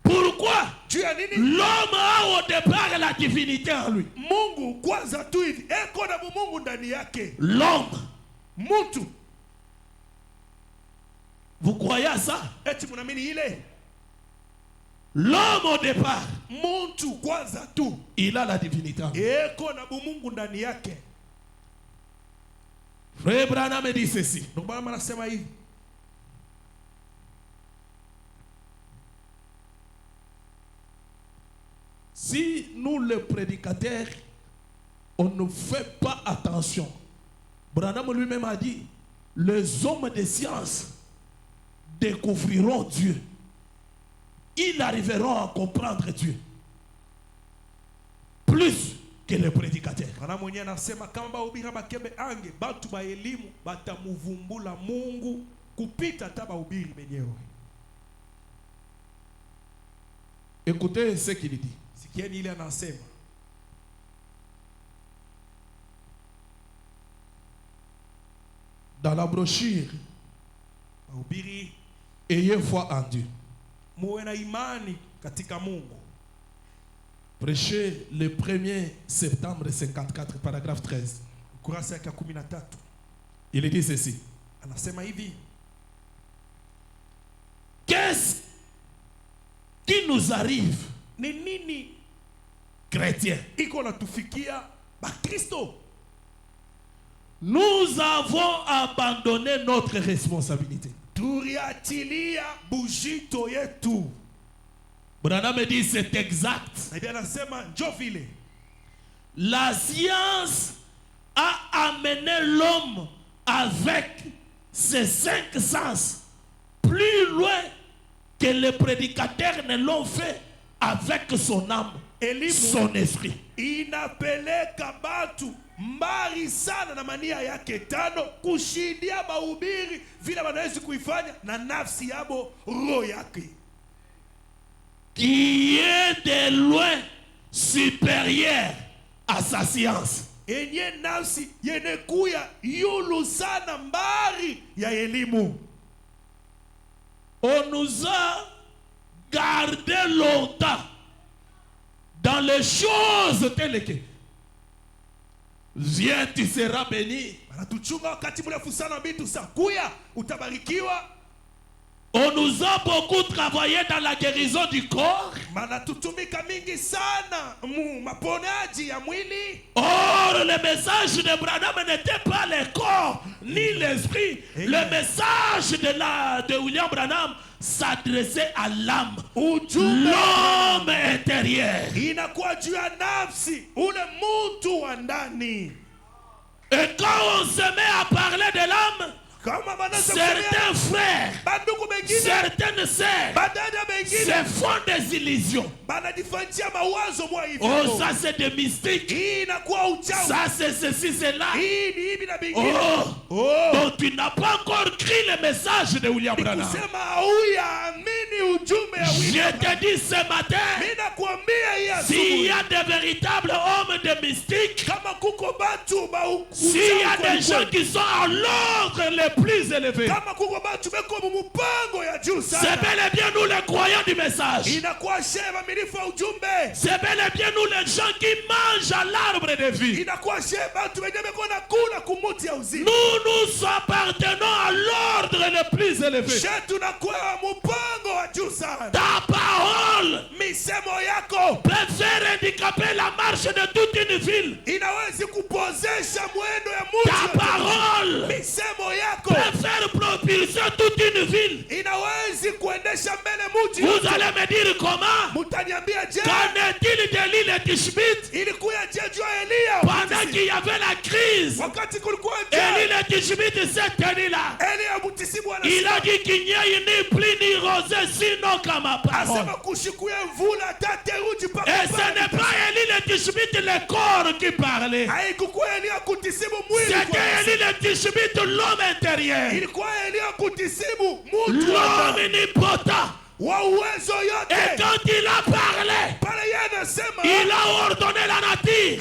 Pourquoi? L'homme a au départ la divinité en lui. L'homme, vous croyez à ça? L'homme au départ, il a la divinité en lui. Frère Branham dit ceci. Ndugu Branham anasema hivi. Si nous les prédicateurs, on ne fait pas attention, Branham lui-même a dit, les hommes de science découvriront Dieu. Ils arriveront à comprendre Dieu. Plus que les prédicateurs. Branham mwenyewe anasema kama bahubiri bakembe ange, batu ba elimu batamuvumbula Mungu kupita hata bahubiri wenyewe. Écoutez ce qu'il dit. Sikieni ile anasema. Dans la brochure, bahubiri, ayez foi en Dieu. muwe na imani katika Mungu. Prêché le 1er septembre 54, paragraphe 13. Kurasa ya 13. Il dit ceci. Anasema hivi. Qu'est-ce qui nous arrive, Ni nini chrétiens? iko natufikia Bakristo? Nous avons abandonné notre responsabilité. Turiachilia bujito yetu. Branham dit c'est exact. Na bien anasema njo vile. La science a amené l'homme avec ses 5 sens plus loin que les prédicateurs ne l'ont fait avec son âme, son esprit. Inapeleka batu mbali sana na mania yake tano kushindia mahubiri vile wanaweza kuifanya na nafsi yabo, roho yake, qui est de loin supérieur à sa science. enye nafsi yene kuya yulu sana mbali ya elimu. On nous a gardé longtemps dans les choses telles que viens, tu seras béni. Anatuchunga wakati mrefu sana bitu sa kuya utabarikiwa. On nous a beaucoup travaillé dans la guérison du corps. Manatutumika mingi sana maponaji ya mwili. Or, le message de Branham n'était pas le corps ni l'esprit. Le message de William Branham s'adressait à l'âme, l'homme intérieur. Inakuwa juu ya nafsi, ule mtu wa ndani. Et quand on se met à parler de l'âme, certains frères, certaines sœurs se font des illusions. Oh, ça c'est des mystiques. Ça c'est ceci, c'est là. Oh, donc tu n'as pas encore cru le message de William Branham. Je te dis ce matin, s'il y a des véritables hommes de mystiques, s'il y a des gens qui sont à l'ordre le plus élevé, c'est bel et bien nous les croyants du message. C'est bel et bien nous les gens qui mangent à l'arbre de vie. Nous appartenons à l'ordre le plus élevé. Ta parole peut faire handicaper la marche de toute une ville. Ta parole peut faire propulser toute une ville. Vous allez me dire comment? Qu'en est-il de l'île Tishbit? Pendant qu'il y avait la crise, et l'île Tishbit s'est tenue là. Il a dit qu'il n'y a ni pluie ni rosée sinon qu'à ma parole. Et ce n'est pas l'île Tishbit le corps qui parlait. C'était l'île Tishbit l'homme intérieur. L'homme omnipotent. Et quand il a parlé, il a ordonné la nature,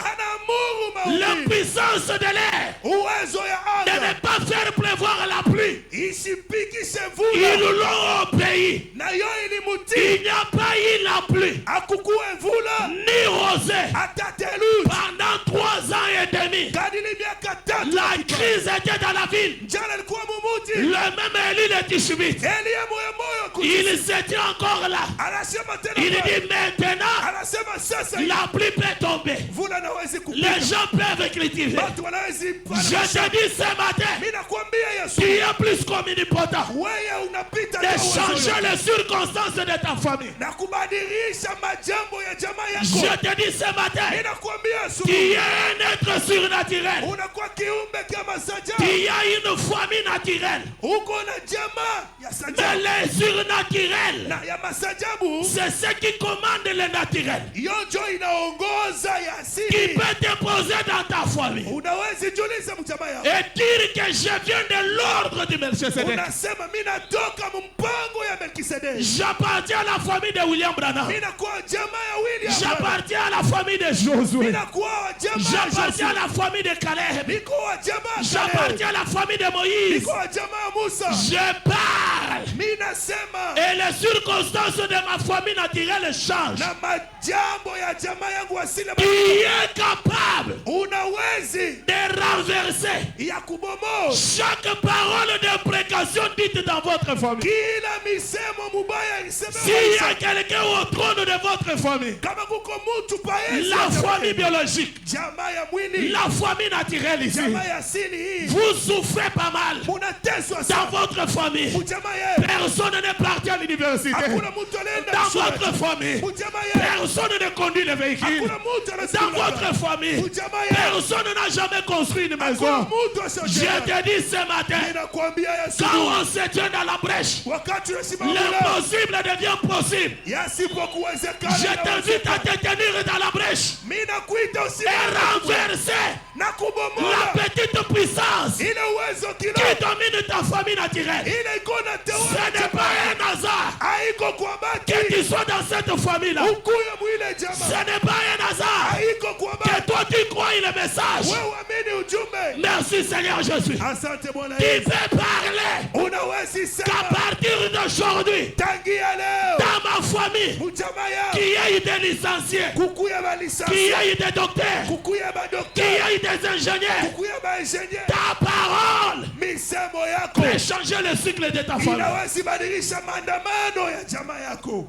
la puissance de l'air, de ne pas faire jamais voir la pluie. isipikishe Ils mvula l'ont obéi. na yo ilimutii. Il n'y a pas eu la pluie, Akukuwe mvula ni rosée. hata theluji. Pendant 3 ans et demi, Kadiri miaka 3 la crise était dans la ville. njala ilikuwa mumuji. Le même Élie le Tishbite, Eliya moyo kusi. il s'était encore là. Anasema tena Il Bwana. dit maintenant, Anasema sasa la pluie peut tomber. mvula nawezi kupita. Les gens peuvent cultiver. Watu wanawezi pana Je te dis ce matin, Mimi nakwambia Yesu, tu es plus qu'omnipotent wewe unapita de na uwezo changer yote. les circonstances de ta famille. Na kubadilisha majambo ya jamaa yako. Je te dis ce matin, Mimi nakwambia Yesu, tu es un être surnaturel. unakuwa kiumbe kama Tu sajabu. as une famille naturelle. Uko na jamaa ya Mais sajabu. les surnaturels, Na ya masajabu, c'est ce qui commande le naturel. hiyo ndio inaongoza ya Qui asili. peut te poser dans ta famille Unawezi jiuliza mjamaa yako. et dire que je viens de l'ordre du Melchizedek. Unasema mimi natoka mpango ya Melkisedeki. J'appartiens à la famille de William Branham. Mimi nakuwa jamaa ya William. J'appartiens à la famille de Mimi Josué. nakuwa jamaa ya J'appartiens à Joshua. la famille de Caleb. Niko wa jamaa ya Caleb. J'appartiens à la famille de Moïse. Niko wa jamaa ya Musa. Je parle. Mimi nasema Et les circonstances de ma famille naturelle changent. na majambo ya jamaa yangu asili. Qui est capable Unawezi de renverser ya kubomoa chaque parole de précaution dite dans votre famille? kila misemo mubaya S'il y a quelqu'un au trône de votre famille, kama kuko mtu paesi la famille biologique, jamaa ya mwili, la famille naturelle ici, jamaa ya asili hii, vous souffrez pas mal. munateswa Dans sana votre famille, mujamaa yetu. personne n'est parti à l'université. Hakuna mtu alienda Dans shule. votre famille, Mujamaa yetu. personne ne conduit le véhicule. Hakuna mtu Dans anasikiliza. votre famille, Mujamaa yetu. personne n'a jamais construit une Hakuna maison. mtu Je asiyojenga. te dis ce matin, Ninakwambia Yesu, quand on se tient dans la brèche, wakati unasimama mule, l'impossible devient possible. yasipokuwezekana Je t'invite à inawezekana. te tenir dans la brèche Mimi nakuita et usimame renverser na la kubomola petite puissance ile uwezo qui kidogo domine ta famille naturelle. ile iko na Ce tawala n'est pas un hasard haiko kwa que bahati. tu sois dans cette famille-là. Ukuye mwile Ce jamaa n'est pas un hasard haiko kwa que bahati. toi tu crois le message. Wewe uamini ujumbe. Merci Seigneur Jésus. Asante Bwana Tu Yesu. peux parler Unawezi qu'à sema partir d'aujourd'hui, tangia leo dans ma famille, mjamaa yao qui a eu des licenciés, kukuya qui balisansi, a eu des docteurs, kukuya qui badokta, a eu des ingénieurs, kukuya baengineer. ta parole Misemo yako peut changer le cycle de ta famille. inawezi badilisha maandamano ya jamaa yako.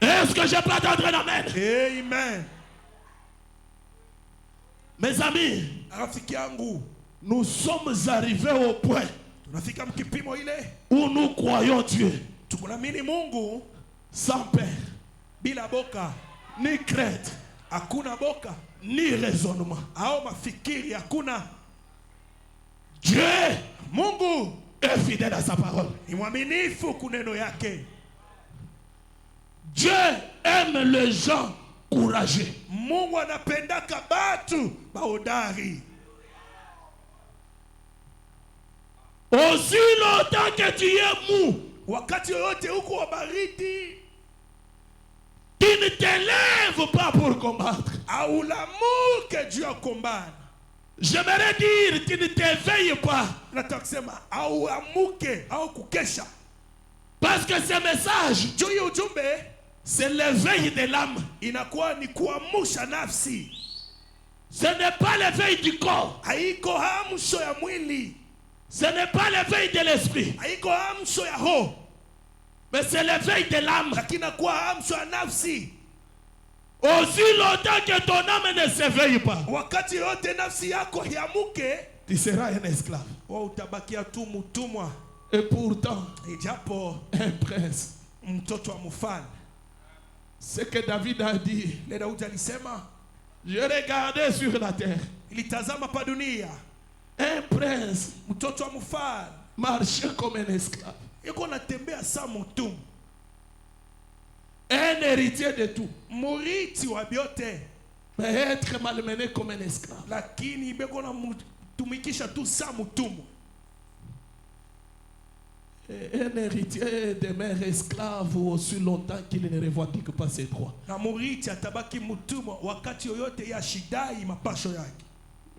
Est-ce que je peux attendre un amen? Amen. Mes amis, Rafiki yangu, nous sommes arrivés au point tunafika mkipimo ile où nous croyons Dieu tukunamini Mungu sans peur, bila boka, ni crainte, hakuna boka ni raisonnement. au mafikiri, hakuna. Dieu Mungu est fidèle à sa parole. ni mwaminifu kuneno yake. Dieu aime les gens courageux. Mungu anapendaka batu baodari. Aussi longtemps que tu es mou, Wakati yoyote huko wa baridi, tu ne te lèves pas pour combattre. aulamuke juu ya kumbana. J'aimerais dire, tu ne t'éveilles pas. Nataka kusema auamuke au kukesha. Parce que ce message, Juu ya ujumbe c'est l'éveil de l'âme. inakuwa ni kuamusha nafsi. Ce n'est pas l'éveil du corps. Haiko hamsho ya mwili, Ce n'est pas l'éveil de l'esprit. haiko hamsho ya roho, Mais c'est l'éveil de l'âme. lakini inakuwa hamsho ya nafsi. Aussi longtemps que ton âme ne s'éveille pas, Wakati yote nafsi yako hiamuke, tu seras un esclave. wewe utabakia tu mtumwa, Et pourtant, ijapo un prince. mtoto wa mfalme. Ce que David a dit, Le Daudi alisema, je regardais sur la terre. ilitazama pa dunia, Un prince mtoto wa mfalme marchait comme un esclave. yuko natembea saa mtumwa, Un héritier de tout. muriti wa vyote, Mais être malmené comme un esclave. lakini beko na mtumikisha tu saa mtumwa. Et un héritier demeure esclave aussi longtemps qu'il ne revendique pas ses droits. Na muriti atabaki mtumwa wakati yoyote ya shidai mapasho yake.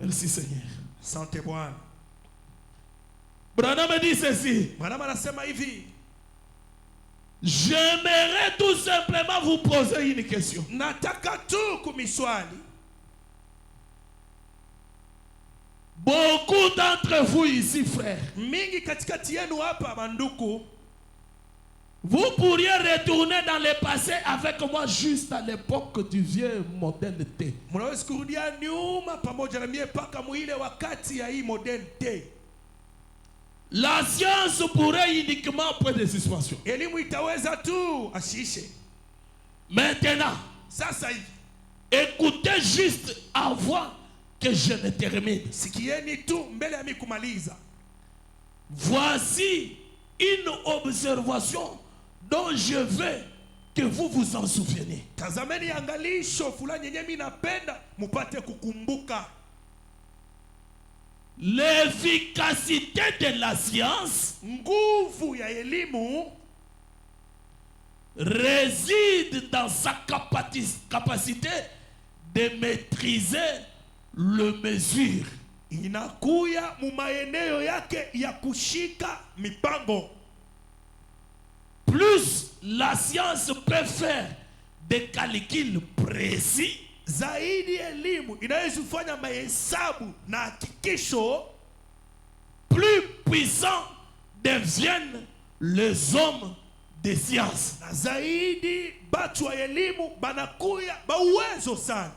Merci Seigneur. Asante Bwana. Branham dit ceci. Branham anasema hivi. J'aimerais tout simplement vous poser une question. Nataka tu kumiswali. Beaucoup d'entre vous ici, frères, mingi katikati yenu hapa banduku, vous pourriez retourner dans le passé avec moi juste à l'époque du vieux modèle T. Mnaweza kurudia nyuma pamoja na mie paka muile wakati ya hii model T. La science pourrait uniquement point de suspension. Elimu itaweza tu ashishe. Maintenant, sasa hivi, écoutez juste avant que je ne termine. Sikieni tu mbele ya mimi kumaliza. Voici une observation dont je veux que vous vous en souveniez. Tazameni angalisho fulani yenye mimi napenda mupate kukumbuka. L'efficacité de la science, nguvu ya elimu, réside dans sa capacité de maîtriser le mesure. Inakuya mu maeneo yake ya kushika mipango. Plus la science peut faire des calculs précis, zaidi elimu inaweza kufanya mahesabu na hakikisho, plus puissants deviennent les hommes de science. Na zaidi batu wa elimu banakuya ba uwezo sana.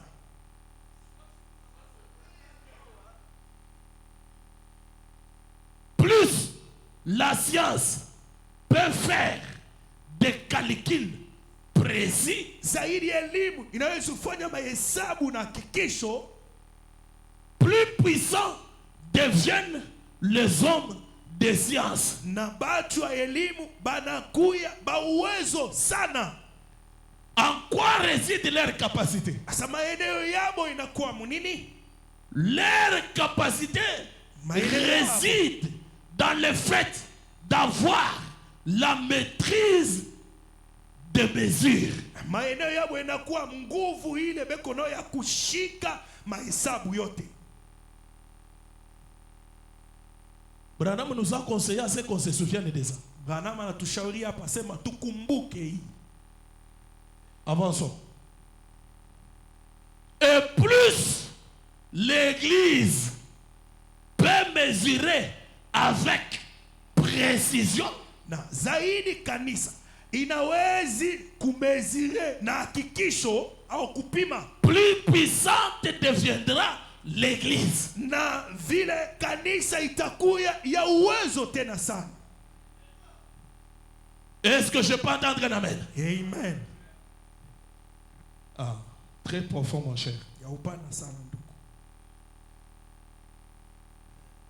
Plus la science peut faire des calculs précis, zaidi elimu inaweza kufanya mahesabu na hakikisho, plus puissants deviennent les hommes de science. Na batu wa elimu banakuya ba uwezo sana. En quoi réside leur capacité? Asa maeneo yabo inakuwa munini? Leur capacité réside dans le fait d'avoir la maîtrise de mesure. Maeneo yabo inakuwa nguvu ile bekono ya kushika mahesabu yote. Branham nous a conseillé à ce qu'on se souvienne de ça. Branham anatushauri hapa sema tukumbuke hii. Avançons. Et plus l'Église peut mesurer avec précision, na zaidi kanisa inawezi kumezire na hakikisho au kupima, plus puissante deviendra l'Église. Na vile kanisa itakuya ya uwezo tena sana. Est-ce que je peux entendre un amen? Amen. Ah, très profond mon cher. Ya upana sana ndugu.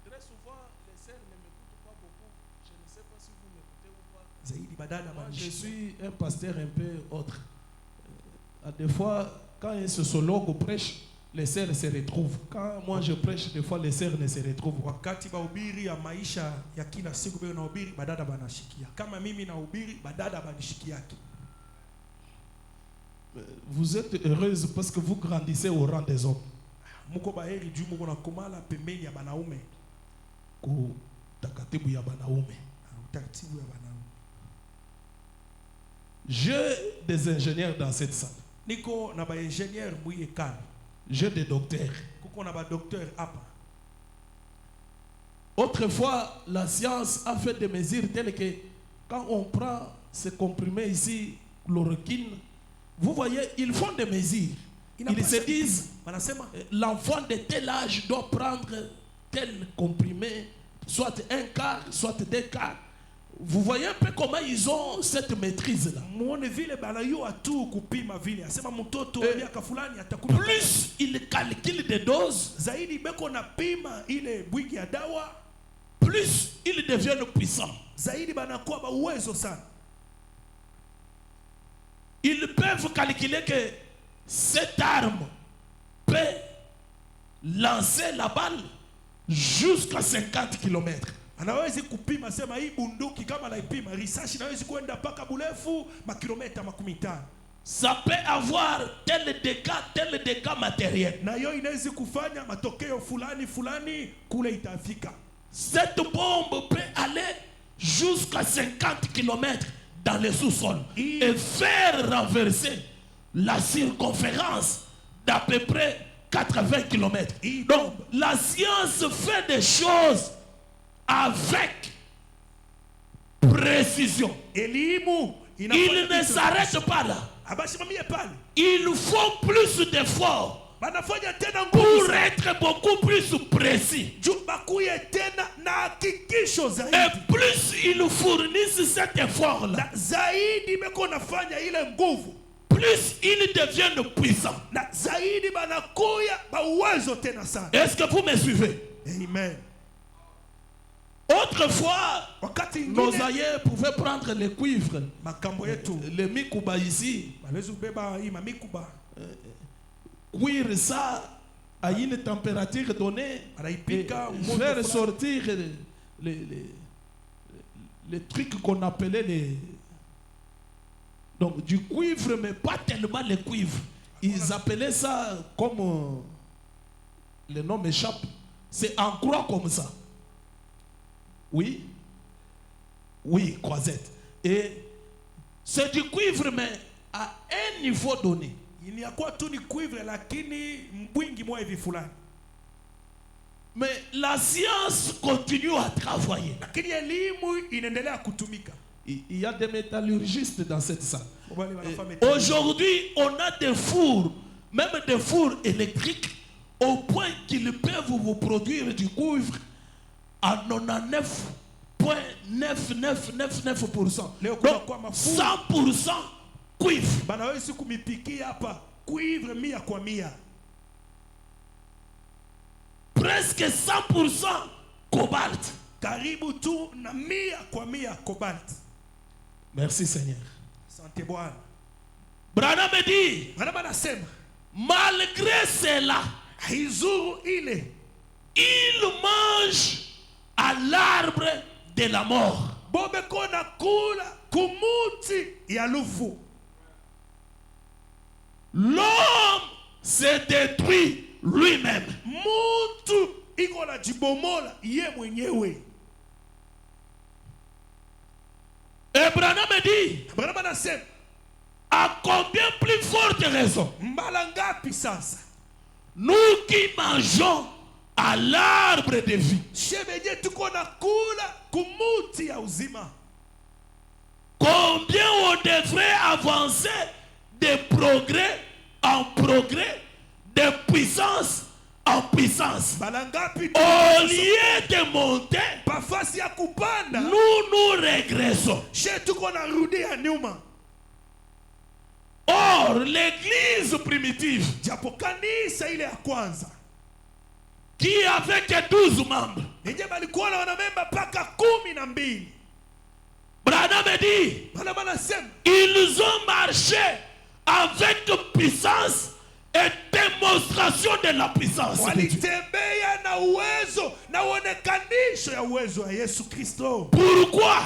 Très souvent les sœurs ne m'écoutent pas beaucoup. Je ne sais pas si vous m'écoutez ou pas. Zaidi badala Moi, je suis un pasteur un peu autre. Des fois, quand un sociologue prêche, les sœurs se retrouvent. Quand moi je prêche, des fois les sœurs ne se retrouvent. Wakati bahubiri ya maisha ya kila siku bado nahubiri, badada banashikia. Kama mimi nahubiri, badada banishikiaki. Vous êtes heureuse parce que vous grandissez au rang des hommes. Muko baheri juu muko nakomala pembeni ya banaume. Ku takatibu ya banaume. Utakatibu ya banaume. J'ai des ingénieurs dans cette salle. Niko na ba ingénieur mwiye kana. J'ai des docteurs. Kuko na ba docteur hapa. Autrefois, la science a fait des mesures telles que quand on prend ce comprimé ici, chloroquine, vous voyez, ils font des mesures. Ils se disent, l'enfant de tel âge doit prendre tel comprimé, soit un quart, soit deux quarts. Vous voyez un peu comment ils ont cette maîtrise-là. Plus ils calculent des doses, plus ils deviennent puissants. Ils peuvent calculer que cette arme peut lancer la balle jusqu'à 50 km. Anawezi kupima sema hii bunduki kama naipima risasi nawezi kwenda paka burefu makilomita 50. ça peut avoir tel dégât matériel. Na yo inaweza kufanya matokeo fulani fulani kule itafika. Cette bombe peut aller jusqu'à 50 km dans le sous-sol et faire renverser la circonférence d'à peu près 80 km. Donc la science fait des choses avec précision. Il ne s'arrête pas là. Il faut plus d'efforts pour être beaucoup plus précis. Et plus ils fournissent cet effort-là, plus ils deviennent puissants. Est-ce que vous me suivez? Amen. Autrefois, nos aïeux pouvaient prendre le cuivre, le mikuba ici, cuire ça à une température donnée, et faire sortir les trucs qu'on appelait donc du cuivre, mais pas tellement le cuivre. Ils appelaient ça comme le nom m'échappe. C'est en croix comme ça. Oui, oui, croisette. Et c'est du cuivre, mais à un niveau donné. Il n'y a quoi tout du cuivre, lakini mbwingi mwa hivi fulani. Mais la science continue à travailler. Lakini elimu inaendelea kutumika. Il y a des métallurgistes dans cette salle. Aujourd'hui, on a des fours, même des fours électriques, au point qu'ils peuvent vous produire du cuivre à 99,9999%. Donc 100% cuivre. Banawezi kumipikia hapa cuivre 100%. Presque 100% cobalt. Karibu tu na 100% cobalt. Merci Seigneur. Santé Bwana. Branham dit, malgré cela, il mange à l'arbre de la mort. L'homme se détruit lui-même. Et Branham dit, à combien plus forte raison, nous qui mangeons à l'arbre de vie, combien on devrait avancer de progrès en progrès, de puissance en puissance. Au lieu de monter, nous régressons. Or, l'église primitive, qui avait que 12 membres, Branham dit, ils ont marché avec puissance et démonstration de la puissance. Pourquoi?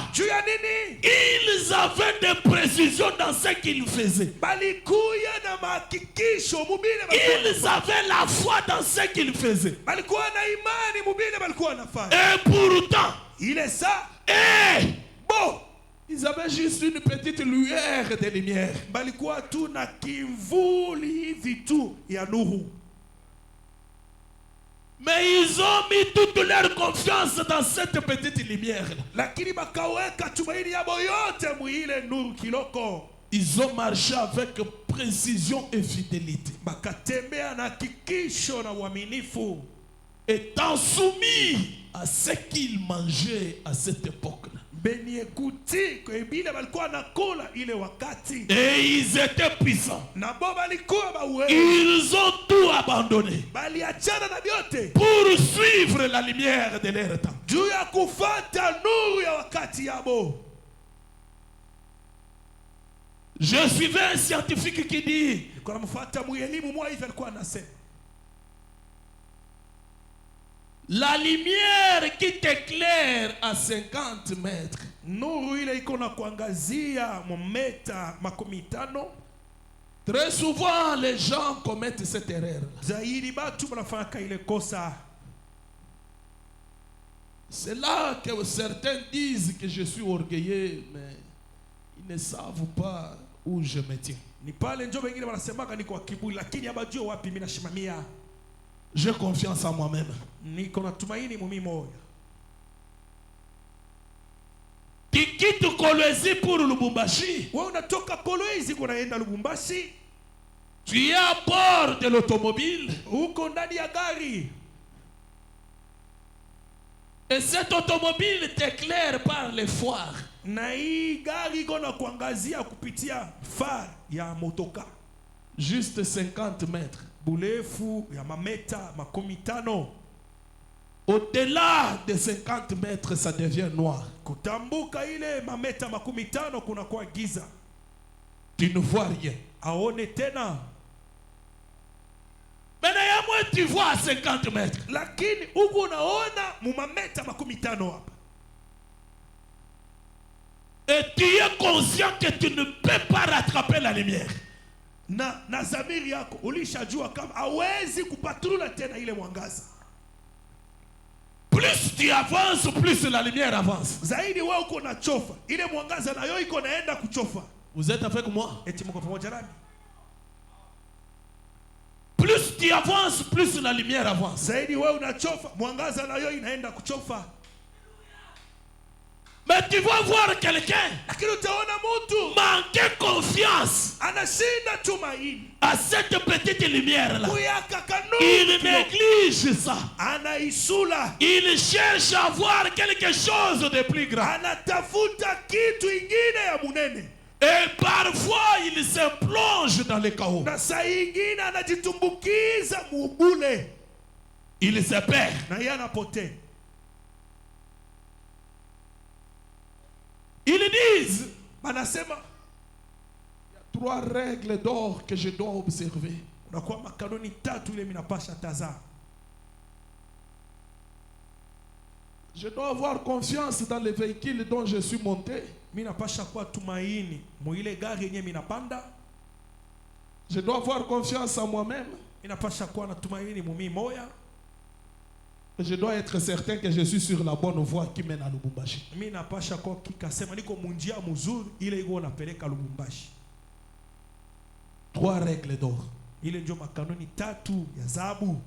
Ils avaient des précisions dans ce qu'ils faisaient. Ils avaient la foi dans ce qu'ils faisaient. Et pourtant, ils avaient juste une petite lueur de lumière. Mais ils ont mis toute leur confiance dans cette petite lumière. Ils ont marché avec précision et fidélité, étant soumis à ce qu'ils mangeaient à cette époque-là. Et ils étaient puissants. Ils ont tout abandonné pour suivre la lumière de leur temps. Je suivais un scientifique qui dit, la lumière qui t'éclaire à 50 mètres Très souvent, les gens commettent cette erreur. Zaidi batu banafanya ile kosa. C'est là que certains disent que je suis orgueilleux, mais ils ne savent pas où je me tiens. Ni pale njo wengine wanasemaka niko kiburi, lakini habajua wapi mimi nashimamia. J'ai confiance en moi-même. Niko na tumaini mimi moyo. Tu quittes Kolwezi pour Lubumbashi. Wewe unatoka Kolwezi unaenda Lubumbashi. Tu es à bord de l'automobile. Uko ndani ya gari. Et cette automobile t'éclaire par les phares. Na hii gari gona kuangazia kupitia phare ya motoka. Juste 50 mètres. Burefu ya mameta 15. Au-delà de 50 mètres, ça devient noir. Kutambuka ile mameta 15 kuna kwa giza. Tu ne vois rien. Aone tena. Maintenant, moi, tu vois à 50 mètres. Lakini uko unaona mumameta 15 hapa. Et tu es conscient que tu ne peux pas rattraper la lumière. Na zamiri yako ulishajua kama hawezi kupatrula tena ile mwangaza. Plus tu avances, plus la lumière avance. Zaidi wewe uko na chofa. Ile mwangaza nayo iko naenda kuchofa. Vous êtes avec moi? Eti mko pamoja nami? Plus tu avances, plus la lumière avance. Zaidi wewe unachofa, mwangaza nayo inaenda kuchofa. Mais tu vas voir quelqu'un Lakini utaona mtu manquer confiance anashinda tumaini à cette petite lumière là. kuyaka kanuni. Il néglige ça. Anaisula. Il cherche à voir quelque chose de plus grand. Anatafuta kitu ingine ya munene. Et parfois il se plonge dans le chaos. Na saa ingine anajitumbukiza mubule. Il se perd. Na yeye anapotea. Ils disent, Banasema il y a 3 règles d'or que je dois observer. unakuwa makanuni 3 ile minapasha tazama. Je dois avoir confiance dans le véhicule dont je suis monté. Minapasha kuwa tumaini muile gari yenye minapanda. Je dois avoir confiance en moi-même. Minapasha kuwa na tumaini mumi moya. Je dois être certain que je suis sur la bonne voie qui mène à Lubumbashi. Minapasha kuwa kikasema niko munjia mzuri ile iko napeleka Lubumbashi. 3 règles d'or. Ile ndio makanuni 3 ya zabu.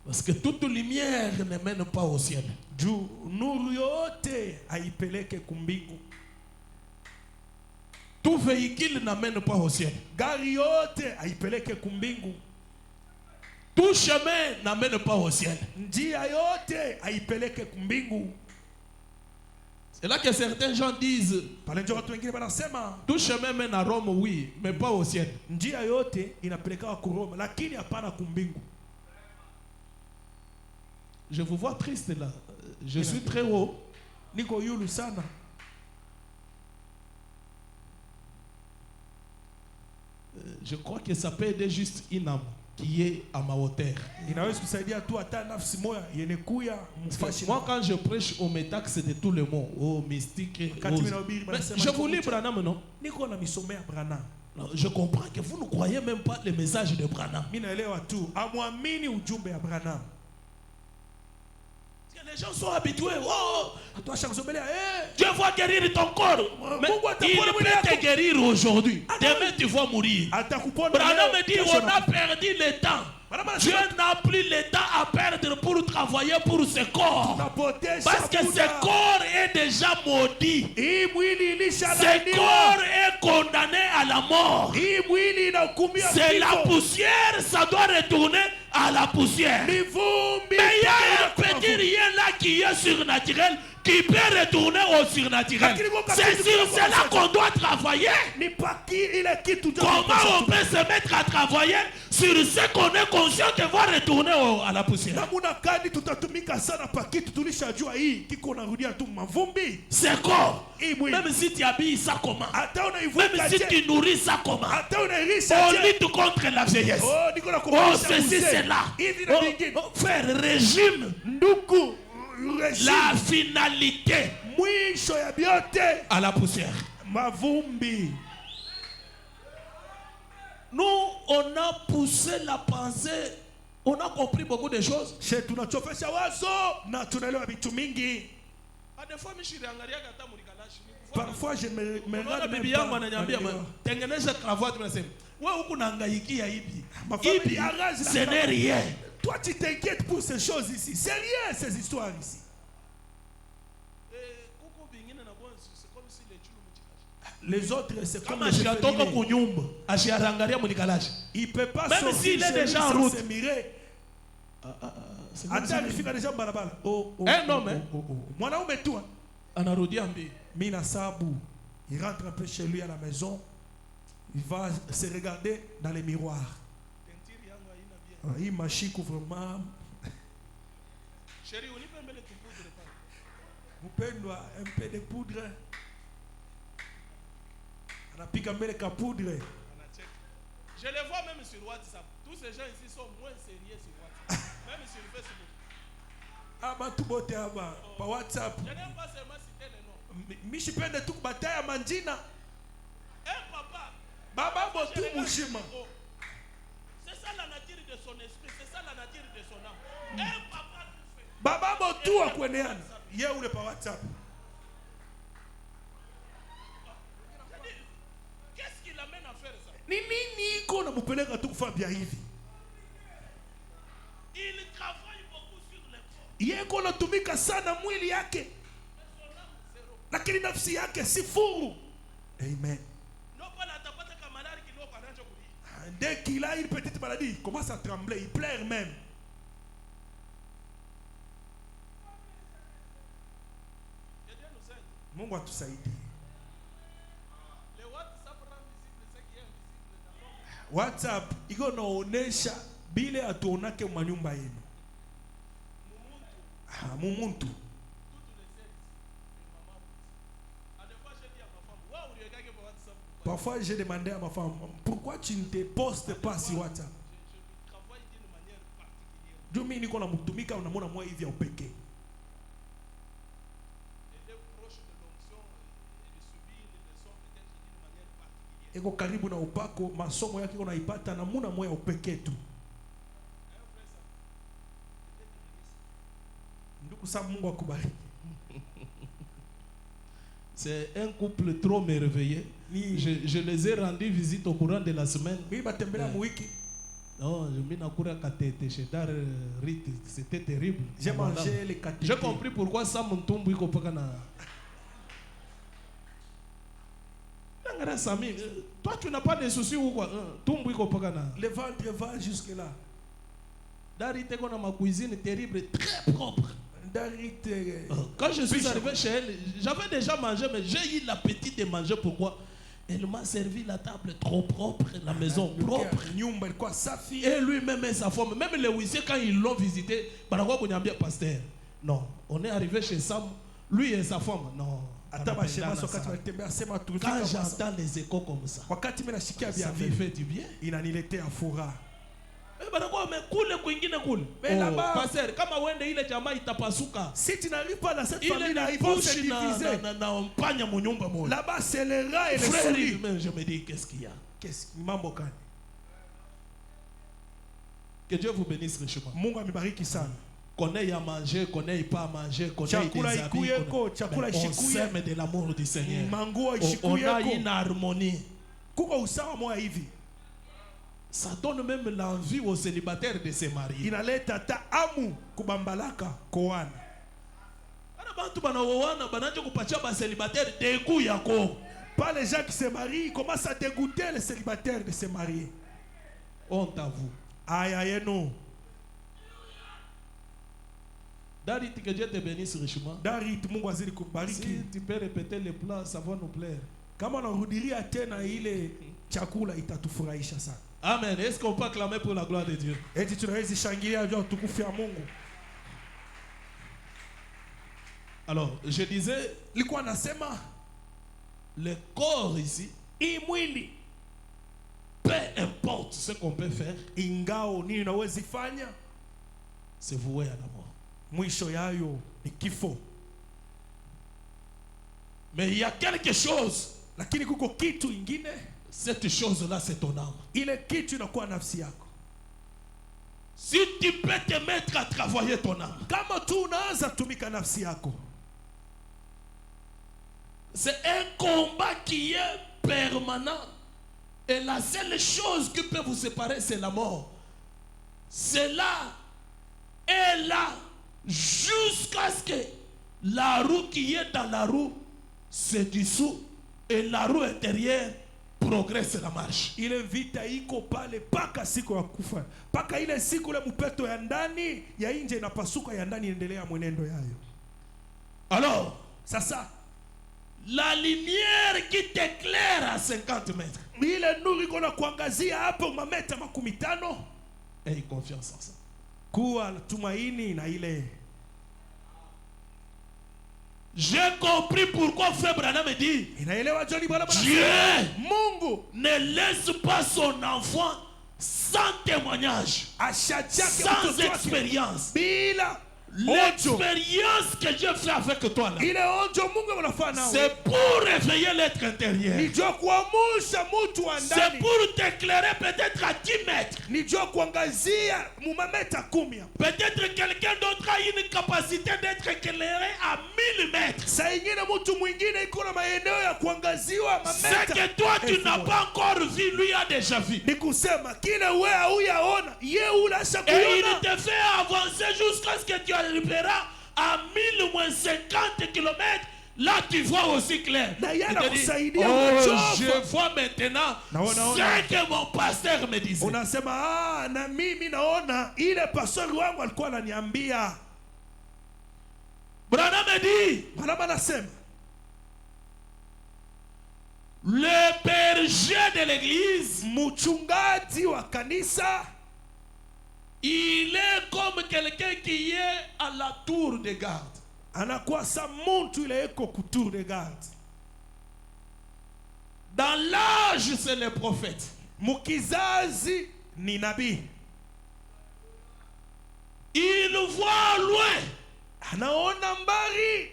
Parce que toute lumière ne mène pas au ciel. Juu nuru yote haipeleke kumbingu. Tout véhicule n'amène pas au ciel. Gari yote haipeleke kumbingu. Tout chemin n'amène pas au ciel. Njia yote haipeleke kumbingu. C'est là que certains gens disent, Pale ndio watu wengine wanasema tout chemin mène à Rome, oui, mais pas au ciel. njia yote inapeleka ku Roma lakini hapana kumbingu. Je vous vois triste là. Je suis très haut. Niko yulu sana. Je crois que ça peut aider juste une âme qui est à ma hauteur. Inaweza kusaidia tu hata nafsi moja yenye kuya mfashi. Moi quand je prêche au métax c'est de tout le monde, au mystique. Je vous lis Branham, non? Niko na misomea Branham. Je comprends que vous ne croyez même pas le message de Branham. Mimi naelewa tu amwamini ujumbe ya Branham. Les gens sont habitués. Oh, Dieu va guérir ton corps. Mais il peut te guérir aujourd'hui. Demain tu vas mourir. Branham me dit on a perdu le temps. Dieu n'a plus le temps à perdre pour travailler pour ce corps. Parce que ce corps est déjà maudit. Ce corps est condamné à la mort. C'est la poussière, ça doit retourner à la poussière. Mais il y a un petit rien là qui est surnaturel, qui peut retourner au surnaturel. C'est sur cela qu'on doit travailler. Comment on peut se mettre à travailler sur ce qu'on est conscient que va retourner à la poussière? C'est corps. Même si tu habilles ça comment? Même si tu nourris ça comment? On lutte contre la vieillesse. Oh, ceci, c'est là. Faire régime. La finalité à la poussière. Nous, on a poussé la pensée, on a compris beaucoup de choses. Chez tunachofesha wazo na tunaelewa vitu mingi. Parfois je me regarde bibi yangu ananiambia tengeneza cravate mnasema wewe huku naangaikia hivi. Hivi ce n'est rien. Toi tu t'inquiètes pour ces choses ici. C'est rien ces histoires ici. Les autres, c'est comme les il ne peut pas même s'il est déjà en route. Un homme, il rentre un peu chez lui à la maison. Il va se regarder dans les miroirs. Il mâche vraiment. Chérie, on y peut mettre le poudre. Vous pouvez un peu de poudre. On a piqué mbele ka poudre. Je les vois même sur WhatsApp. Tous ces gens ici sont moins sérieux sur WhatsApp. Même sur Facebook. Ah bah tout beauté aba par WhatsApp. Je n'aime pas seulement citer les noms. Mishi pende tout bataille manjina. Papa. Baba botu mushima. C'est ça la nature de son esprit, c'est ça la nature de son âme. Papa tout fait. Baba botu akweneana. Ye ule par WhatsApp. Nini iko na mupeleka tu kufanya bia hivi? Il travaille beaucoup sur le corps. Yeko natumika sana mwili yake. Lakini nafsi yake si furu. Amen. Dès qu'il a une petite maladie, il commence à trembler, il pleure même. Mungu atusaidie. WhatsApp iko naonesha bile atuonake manyumba yenu. Mumuntu. Parfois j'ai demandé à ma femme, pourquoi tu ne te postes pas sur WhatsApp? Dieu mimi niko na mtumika unamwona mwa hivi au pekee. Eko karibu na upako, masomo yake unaipata na muna moya upekee tu. Ndugu sa Mungu akubariki. C'est un couple trop merveilleux. Je les ai rendus visite au courant de la semaine. Non, je c'était terrible. J'ai mangé les catétés. J'ai compris pourquoi ça mon tombe toi tu n'as pas de soucis ou quoi? Le ventre va jusque là. Darite qu'on a ma cuisine terrible, très propre. Quand je suis arrivé chez elle, j'avais déjà mangé, mais j'ai eu l'appétit de manger. Pourquoi? Elle m'a servi la table trop propre, la maison propre. Et lui-même et sa femme, même les huissiers, quand ils l'ont visité, pasteur. Non, on est arrivé chez Sam, lui et sa femme. Non. Quand j'entends les échos comme ça, ça me fait du bien. Il en était à Foura. Mais là-bas, si tu n'arrives pas dans cette famille, ils vont se diviser. Là-bas, c'est les rats et les souris. Je me dis, qu'est-ce qu'il y a? Qu'est-ce qu'il y a? Que Dieu vous bénisse richement. Qu'on ait à manger, qu'on ait pas à manger, qu'on ait des habits, on s'aime de l'amour du Seigneur. On a une harmonie. Ça donne même l'envie aux célibataires de se marier. Pas les gens qui se marient, ils commencent à dégoûter les célibataires de se marier. Honte à vous. Aïe aïe non. Darit, que Dieu te bénisse richement. Darit, Mungu azidi kubariki. Si tu peux répéter les plats, ça va nous plaire. Kama unarudilia tena ile chakula itatufurahisha sana. Amen. Est-ce qu'on peut acclamer pour la gloire de Dieu? Eti tunaweza shangilia juu utukufu wa Mungu. Alors, je disais, likuwa nasema le corps ici, hii mwili, peu importe ce qu'on peut faire, ingao nini unaweza fanya, c'est voué à la mort. Mwisho yayo ni kifo. Mais il y a quelque chose, lakini kuko kitu ingine, cette chose-là, c'est ton âme. Ile kitu inakuwa nafsi yako. Si tu peux te mettre à travailler ton âme, Kama tu unaanza tumika nafsi yako, c'est un combat qui est permanent. Et la seule chose qui peut vous séparer, c'est la mort. C'est là et là, jusqu'à ce que la roue qui est dans la roue se dissout et la roue intérieure progresse la marche. ile vita iko pale paka siku ya kufa, paka ile siku ile mpeto ya ndani ya nje inapasuka, ya ndani endelea mwenendo yayo. Alors, Sasa la lumière qui t'éclaire à 50 mètres, ile nuru iko na kuangazia hapo mameta 50, aie confiance en ça. kuwa tumaini na ile. J'ai compris pourquoi Frère Branham me dit Inaelewa Johnny Bwana Dieu Mungu ne laisse pas son enfant sans témoignage, ashachake sans mtoto wake expérience. bila ojo. L'expérience que Dieu fait avec toi là, Ile ojo Mungu anafanya nawe c'est pour réveiller l'être intérieur. ni jua kuamusha mtu wa C'est ndani, pour t'éclairer peut-être à 10 mètres. ni jua kuangazia mumameta 10. Peut-être quelqu'un d'autre a une capacité d'être éclairé à 1000 mètres. Saa ingine mtu mwingine iko na maeneo ya kuangaziwa Ce mameta. que toi tu n'as pas encore vu, lui a déjà vu. Ni kusema kile wewe hauyaona ye ulasha Et il kuona, te fait avancer jusqu'à ce que tu arriveras à 1000 moins 50 km. Là, tu vois aussi clair. na Il yana te dit, kusaidia oh, unachofa. je vois maintenant ce que mon pasteur me disait. Unasema na mimi naona ile pastori wangu alikuwa ananiambia. Branham me dit, Bwana anasema le berger de l'église, mchungaji wa kanisa il est comme quelqu'un qui est à la tour de garde. anakuwa sa mtu ile eko kutour de garde. Dans l'âge, c'est le prophète. Mukizazi ni nabii, Il voit loin anaona mbali,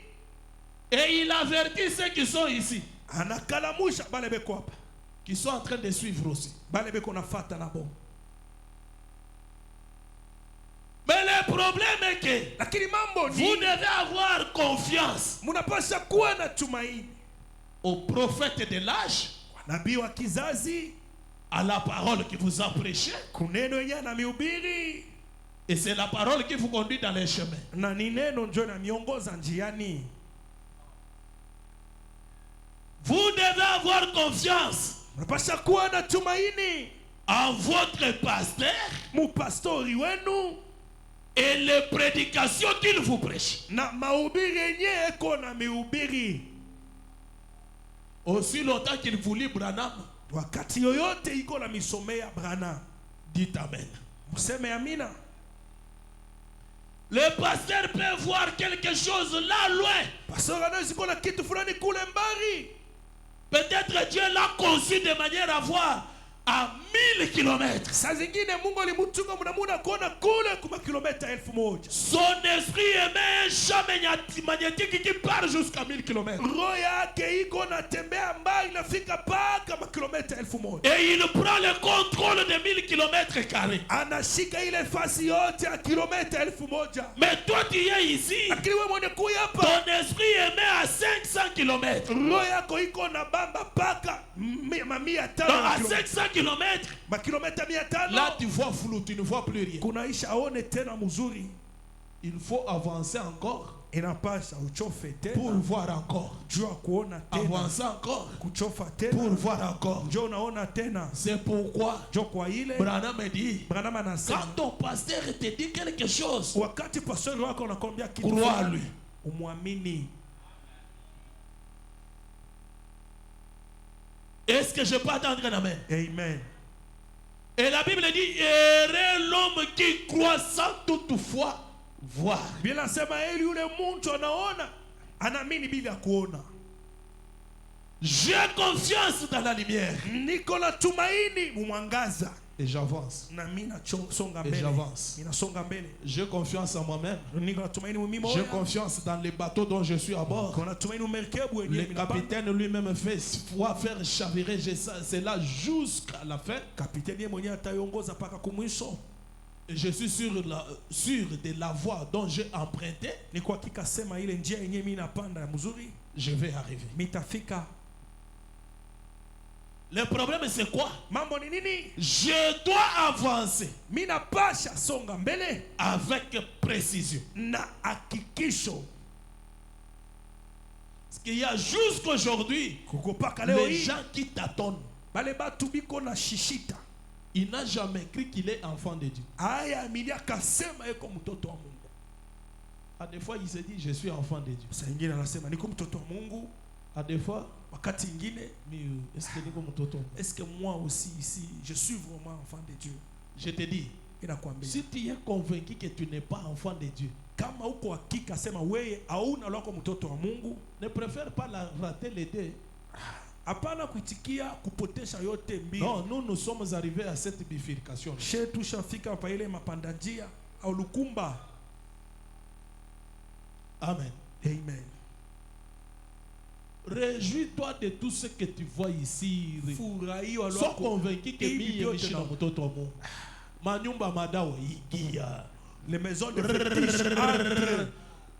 et il avertit ceux qui sont ici, anakalamusha bale beko hapa, qui sont en train de suivre aussi. bale beko nafata na bo. Mais le problème est que Lakini mambo vous ni devez avoir confiance munapasha kuwa na tumaini au prophète de l'âge, nabii wa kizazi, à la parole qui vous a prêché. kuneno yenye na mihubiri, Et c'est la parole qui vous conduit dans les chemins. na ni neno njo na miongoza njiani. Vous devez avoir confiance Munapasha kuwa na tumaini en votre pasteur mupastori wenu et les prédications qu'il vous prêche. na mahubiri yenye eko na mihubiri. Aussi longtemps qu'il vous lit Branham, Wakati yoyote iko na misomea Branham, dites Amen. museme amina. Le pasteur peut voir quelque chose là loin. Pastori anaweza kuwa na kitu fulani kule mbali. Peut-être Dieu l'a conçu de manière à voir à 1000 km. Saa zingine Mungu alimutunga mnamuna kuona kule kuma kilomita 1000. Son esprit émet un champ magnétique qui part jusqu'à 1000 km. Roho yake iko natembea mbali, nafika paka makilomita 1000. Et il prend le contrôle de 1000 km carrés. Anashika ile fasi yote ya kilomita 1000. Mais toi tu es ici, Lakini wewe mwenye kuya hapa, ton esprit émet à 500 km. roho yako iko na bamba paka mamia tano. Donc à 500 km, Makilomita 500. là tu vois flou, tu ne vois plus rien. Kunaisha aone tena mzuri. Il faut avancer encore Inapasha uchofe pour tena, voir encore. jua kuona tena, Avancer encore kuchofa pour tena, voir encore. njo unaona tena. C'est pourquoi Jo kwa ile Branham me dit, Branham anasema quand ton pasteur te dit quelque chose, wakati pastori wako anakwambia kitu crois fulani, lui. umwamini. Est-ce que je peux attendre un amen? Amen. Et la Bible dit, heureux l'homme qui croit sans toutefois voir. Bila nasema heri yule mtu anaona, anaamini bila kuona. J'ai confiance dans la lumière. Niko na tumaini mumwangaza. Et j'avance. na mimi nasonga Et mbele. j'avance. Ninasonga mbele. J'ai confiance en moi-même. Niko natumaini mimi J'ai moyo. confiance dans les bateaux dont je suis à bord. Kuna tumaini merikebu yenyewe Le minapanda. capitaine lui-même fait foi faire chavirer cela jusqu'à la fin. Kapiteni yeye mwenyewe ataiongoza paka kumwisho. Et je suis sûr de la voie dont j'ai emprunté. Ni kwa hakika sema ile njia yenyewe mimi napanda mzuri. Je vais arriver. Mitafika. Le problème c'est quoi? Mambo ni nini? Je dois avancer Mimi napasha songa mbele avec précision. na hakikisho. Parce qu'il y a jusqu'aujourd'hui Kukopaka leo les hii gens qui tâtonnent. bale batu biko na shishita. Il n'a jamais cru qu'il est enfant de Dieu. Aya amini akasema yeko mtoto wa Mungu. À des fois, il se dit, je suis enfant de Dieu. Saa ingine anasema niko mtoto wa Mungu. À des fois, Wakati ingine, mais est-ce que niko mtoto? est-ce que moi aussi ici, je suis vraiment enfant de Dieu? Je te dis, Inakwambia. si tu es convaincu que tu n'es pas enfant de Dieu, Kama uko hakika sema wewe hauna lako mtoto wa Mungu, ne préfère pas rater les deux. hapana kuitikia kupotesha yote mbili. Non, nous sommes arrivés à cette bifurcation. Shetu shafika pa ile mapanda njia au lukumba. Amen. Amen. Réjouis-toi de tout ce que tu vois ici. Furahi Sois convaincu que hivi mimi vyote yeshi na na- mtoto wa Mungu. Manyumba madawa igia. les maisons de fétiche entre.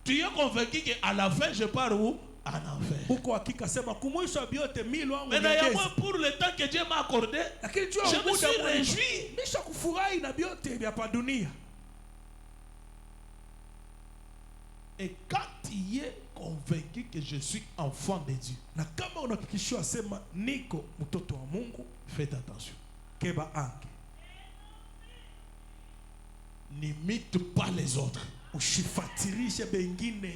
Tu es convaincu qu'à la fin je pars où? En enfer. Uko hakika sema kumwisho biote milo wangu Mais d'ailleurs, niongeze. pour le temps que Dieu m'a accordé, Lakini jua je me muda suis mwema. réjoui. Nisha kufurahi na biote vya pa dunia. Et quand tu es convaincu que je suis enfant de Dieu, Na kama unahakikishiwa sema niko mtoto wa Mungu, faites attention. keba ange. N'imite pas les autres. Usifatirishe bengine.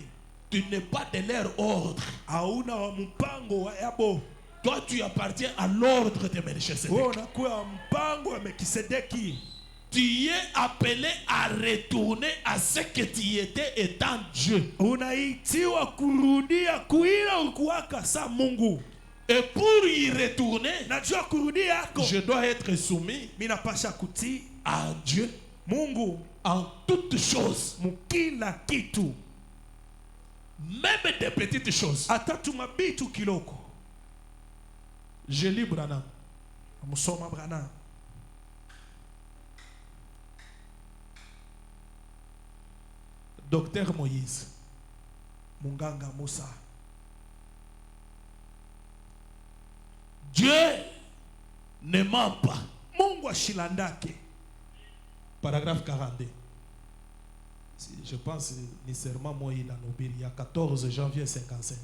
Tu n'es pas de leur ordre. Hauna wa mpango wa yabo. Toi, tu appartiens à l'ordre de Melchisedec. Wewe unakuwa mpango wa Melkisedeki. Tu es appelé à retourner à ce que tu étais étant Dieu. Unaitiwa kurudia kuila ukuwaka sa Mungu. Et pour y retourner, Najua kurudia yako. je dois être soumis Mina pasha kutii à Dieu Mungu en toutes choses. mukila kitu. Même des petites choses. Atatu mabitu kiloko. Je lis Branham. Musoma Branham. Docteur Moïse. Munganga Musa. Dieu ne ment pas. Mungu ashilandake. Paragraphe 42. Je pense nécessairement moi il a nommé il y a 14 janvier 55.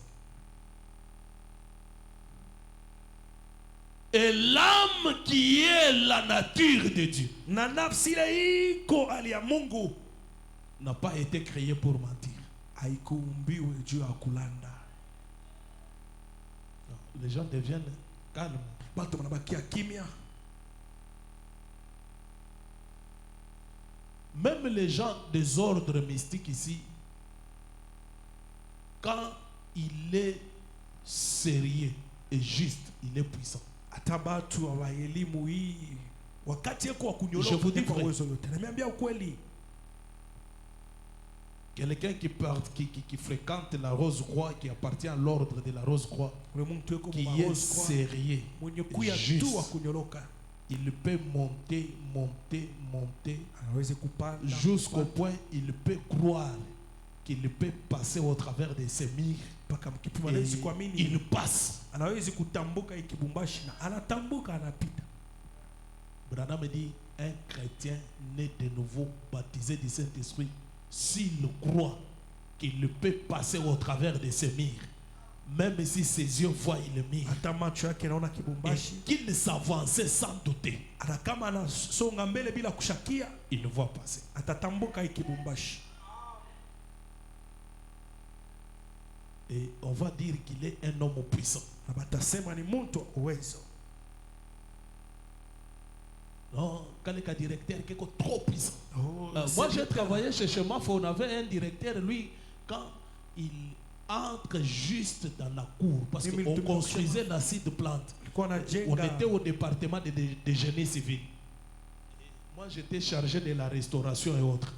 Et l'âme qui est la nature de Dieu Na nafsi ile iko hali ya Mungu n'a pas été créée pour mentir. haikuumbiwe juu ya kulanda. Non, les gens deviennent calmes. Batu wanabakia kimya. Même les gens des ordres mystiques ici, quand il est sérieux et juste, il est puissant. Hata batu wa elimu hii wakati yako wa Je kunyoloka vous dis kwa vrai. uwezo yote. Nimeambia ukweli. Quelqu'un qui fréquente la Rose-Croix, qui appartient à l'ordre de la Rose-Croix, Ule mtu yuko qui est mbarose kwa sérieux, mwenye kuya juste, tu wa kunyoloka. il peut monter, Anaweza kupanda jusqu'au point il peut croire qu'il peut passer au travers de ces murs. mpaka mkipima Et anaweza kuamini. il passe. Anaweza kutambuka ikibumbashi na anatambuka anapita. Branham dit, un chrétien né de nouveau, baptisé du Saint-Esprit, s'il croit qu'il peut passer au travers de ces murs, même si ses yeux voient le mur, Hata macho yake anaona et kibumbashi. qu'il s'avançait sans douter, Ana kama anasonga mbele bila kushakia, il le voit passer. atatambuka ikibumbashi. Et on va dire qu'il est un homme puissant. Na batasema ni mtu wa uwezo. Non, quand le directeur qui est trop puissant. Oh, Moi, j'ai travaillé chez Chemaf, on avait un directeur, lui, quand il entre juste dans la cour, parce Mais qu'on il te construisait la site de plante. alikuwa On anajenga était au département de génie civil. Moi, j'étais chargé de la restauration et autres.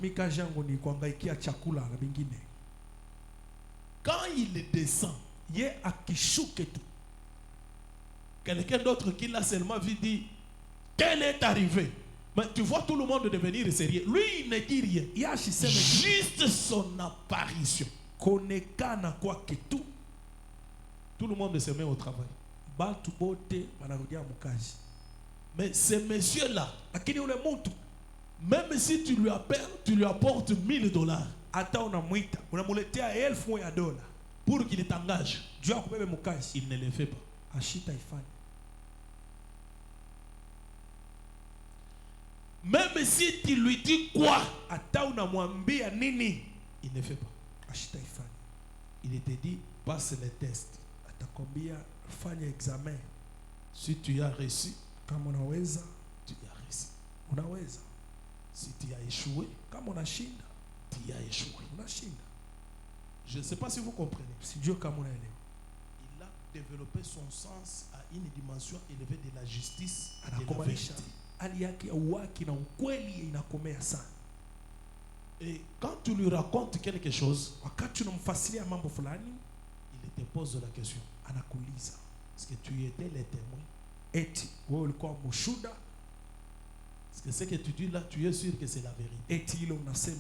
Quand il descend, quelqu'un d'autre qui l'a seulement vu dit, qu'elle est arrivée. Mais tu vois tout le monde devenir sérieux. Lui, il ne dit rien. Juste son apparition. Tout le monde se met au travail. Mais ce monsieur-là, même si tu lui appelles, tu lui apportes $1000 pour qu'il t'engage, il ne le fait pas. Même si tu lui dis quoi, il ne fait pas. Il te dit, passe les tests. Si tu as réussi, tu as réussi. Si tu as échoué, tu as échoué. Je ne sais pas si vous comprenez. Il a développé son sens à une dimension élevée de la justice et de la vérité. Et quand tu lui racontes quelque chose, il te pose la question. Est-ce que tu étais les témoins? Est-ce que ce que tu dis là, tu es sûr que c'est la vérité? Parce que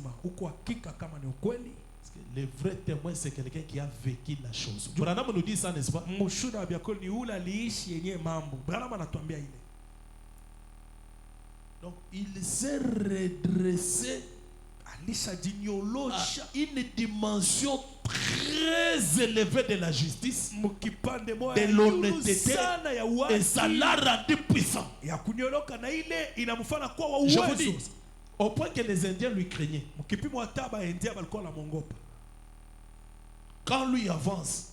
le vrai témoin, c'est quelqu'un qui a vécu la chose. Branham nous dit ça, n'est-ce pas? Donc, il s'est redressé à une dimension très élevée de la justice, de l'honnêteté, et ça l'a rendu puissant. Je vous dis, au point que les Indiens lui craignaient. Quand lui avance,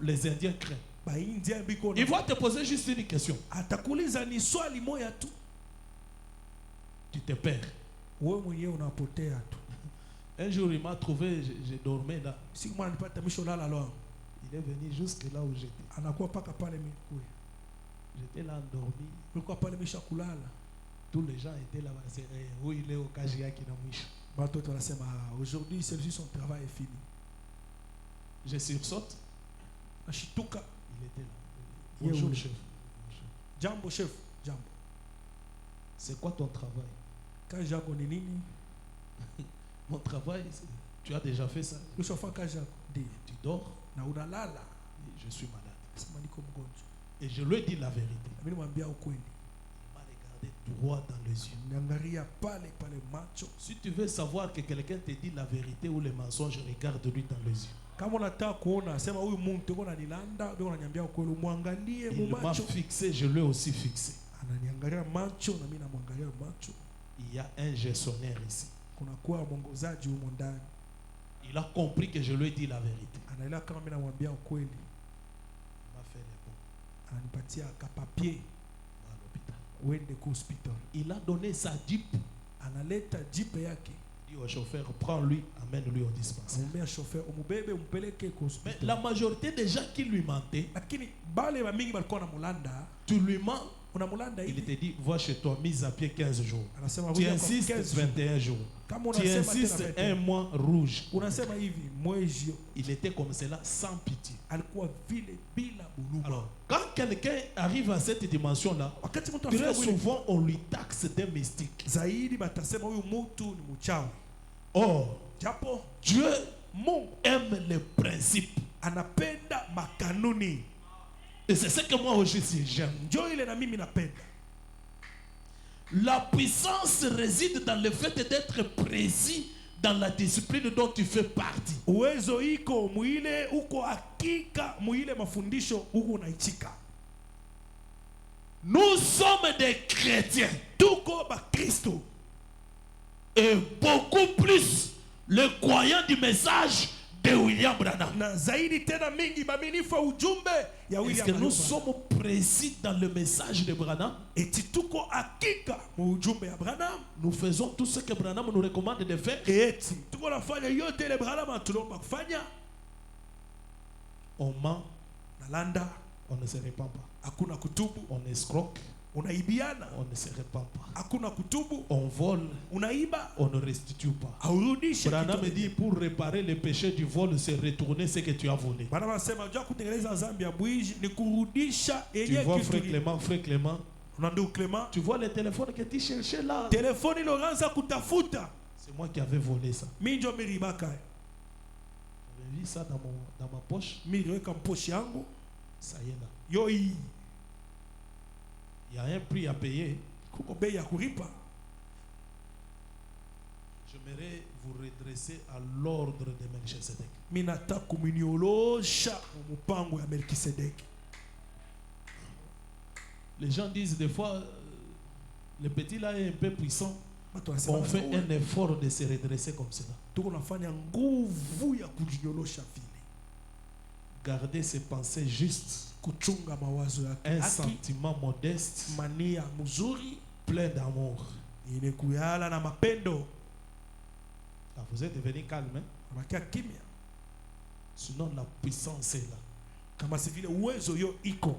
les Indiens craignent. Il va te poser juste une question. Tu te perds. Un jour, il m'a trouvé, je dormais là. Il est venu jusque là où j'étais. J'étais là endormi. Tous les gens étaient là. Où il est au Kajia qui n'a aujourd'hui, celui son travail est fini. Je sursaute. Il était là. Bonjour, chef. Jambo, chef. Jambo. C'est quoi ton travail? Mon travail, tu as déjà fait ça. Tu dors. Je suis malade. Et je lui ai dit la vérité. Il m'a regardé droit dans les yeux. Si tu veux savoir que quelqu'un te dit la vérité ou le mensonge, regarde-lui dans les yeux. Il m'a fixé, je l'ai aussi fixé. Il y a un gestionnaire ici. Il a compris que je lui ai dit la vérité. Il m'a fait les bons. Il a donné sa jeep. Il dit au chauffeur, prends-lui, amène-lui au dispensaire. Mais la majorité des gens qui lui mentaient, tu lui mens. Il te dit, va chez toi, mise à pied 15 jours. Tu insistes 21 jours. Tu insistes un mois rouge. Il était comme cela, sans pitié. Alors, quand quelqu'un arrive à cette dimension-là, très souvent on lui taxe des mystiques. Or, Dieu aime les principes. Et c'est ce que moi aussi j'aime. La puissance réside dans le fait d'être précis dans la discipline dont tu fais partie. Nous sommes des chrétiens. Et beaucoup plus les croyants du message de William Branham. Est-ce que nous sommes précis dans le message de Branham? Nous faisons tout ce que Branham nous recommande de faire. On ment, on ne se répand pas. On escroque, unaibiana, on ne se répand pas. hakuna kutubu, On vole, unaiba, on ne restitue pas. haurudishe Branham kitu. dit pour réparer le péché du vol, c'est retourner ce que tu as volé. Bana wanasema jua kutengeneza dhambi ya bwizi ni kurudisha Tu yenye vois kitu. frère Clément, Unandugu Clement, tu vois le téléphone que tu cherchais là. telefoni ile unaanza kutafuta, C'est moi qui avais volé ça. mimi ndio miribaka. J'avais vu ça dans ma poche. Mimi niweka mposhi yangu, Ça y est là. yo hii Il y a un prix à payer. kuko bei ya kulipa. J'aimerais vous redresser à l'ordre de Melchizedek. Mimi nataka kumniolosha mpango ya Melkisedeki. Les gens disent des fois, le petit là est un peu puissant. Watu wanasema On fait un effort de se redresser comme cela. tuko nafanya nguvu ya kujinyolosha vile. Garder ses pensées justes, Kuchunga mawazo yake. un Haki, sentiment modeste, mania mzuri, plein d'amour. ile kuyala na mapendo. Ah, vous êtes devenu calme, hein? Unakia kimya. Sinon la puissance est là. Kama si vile uwezo yo iko.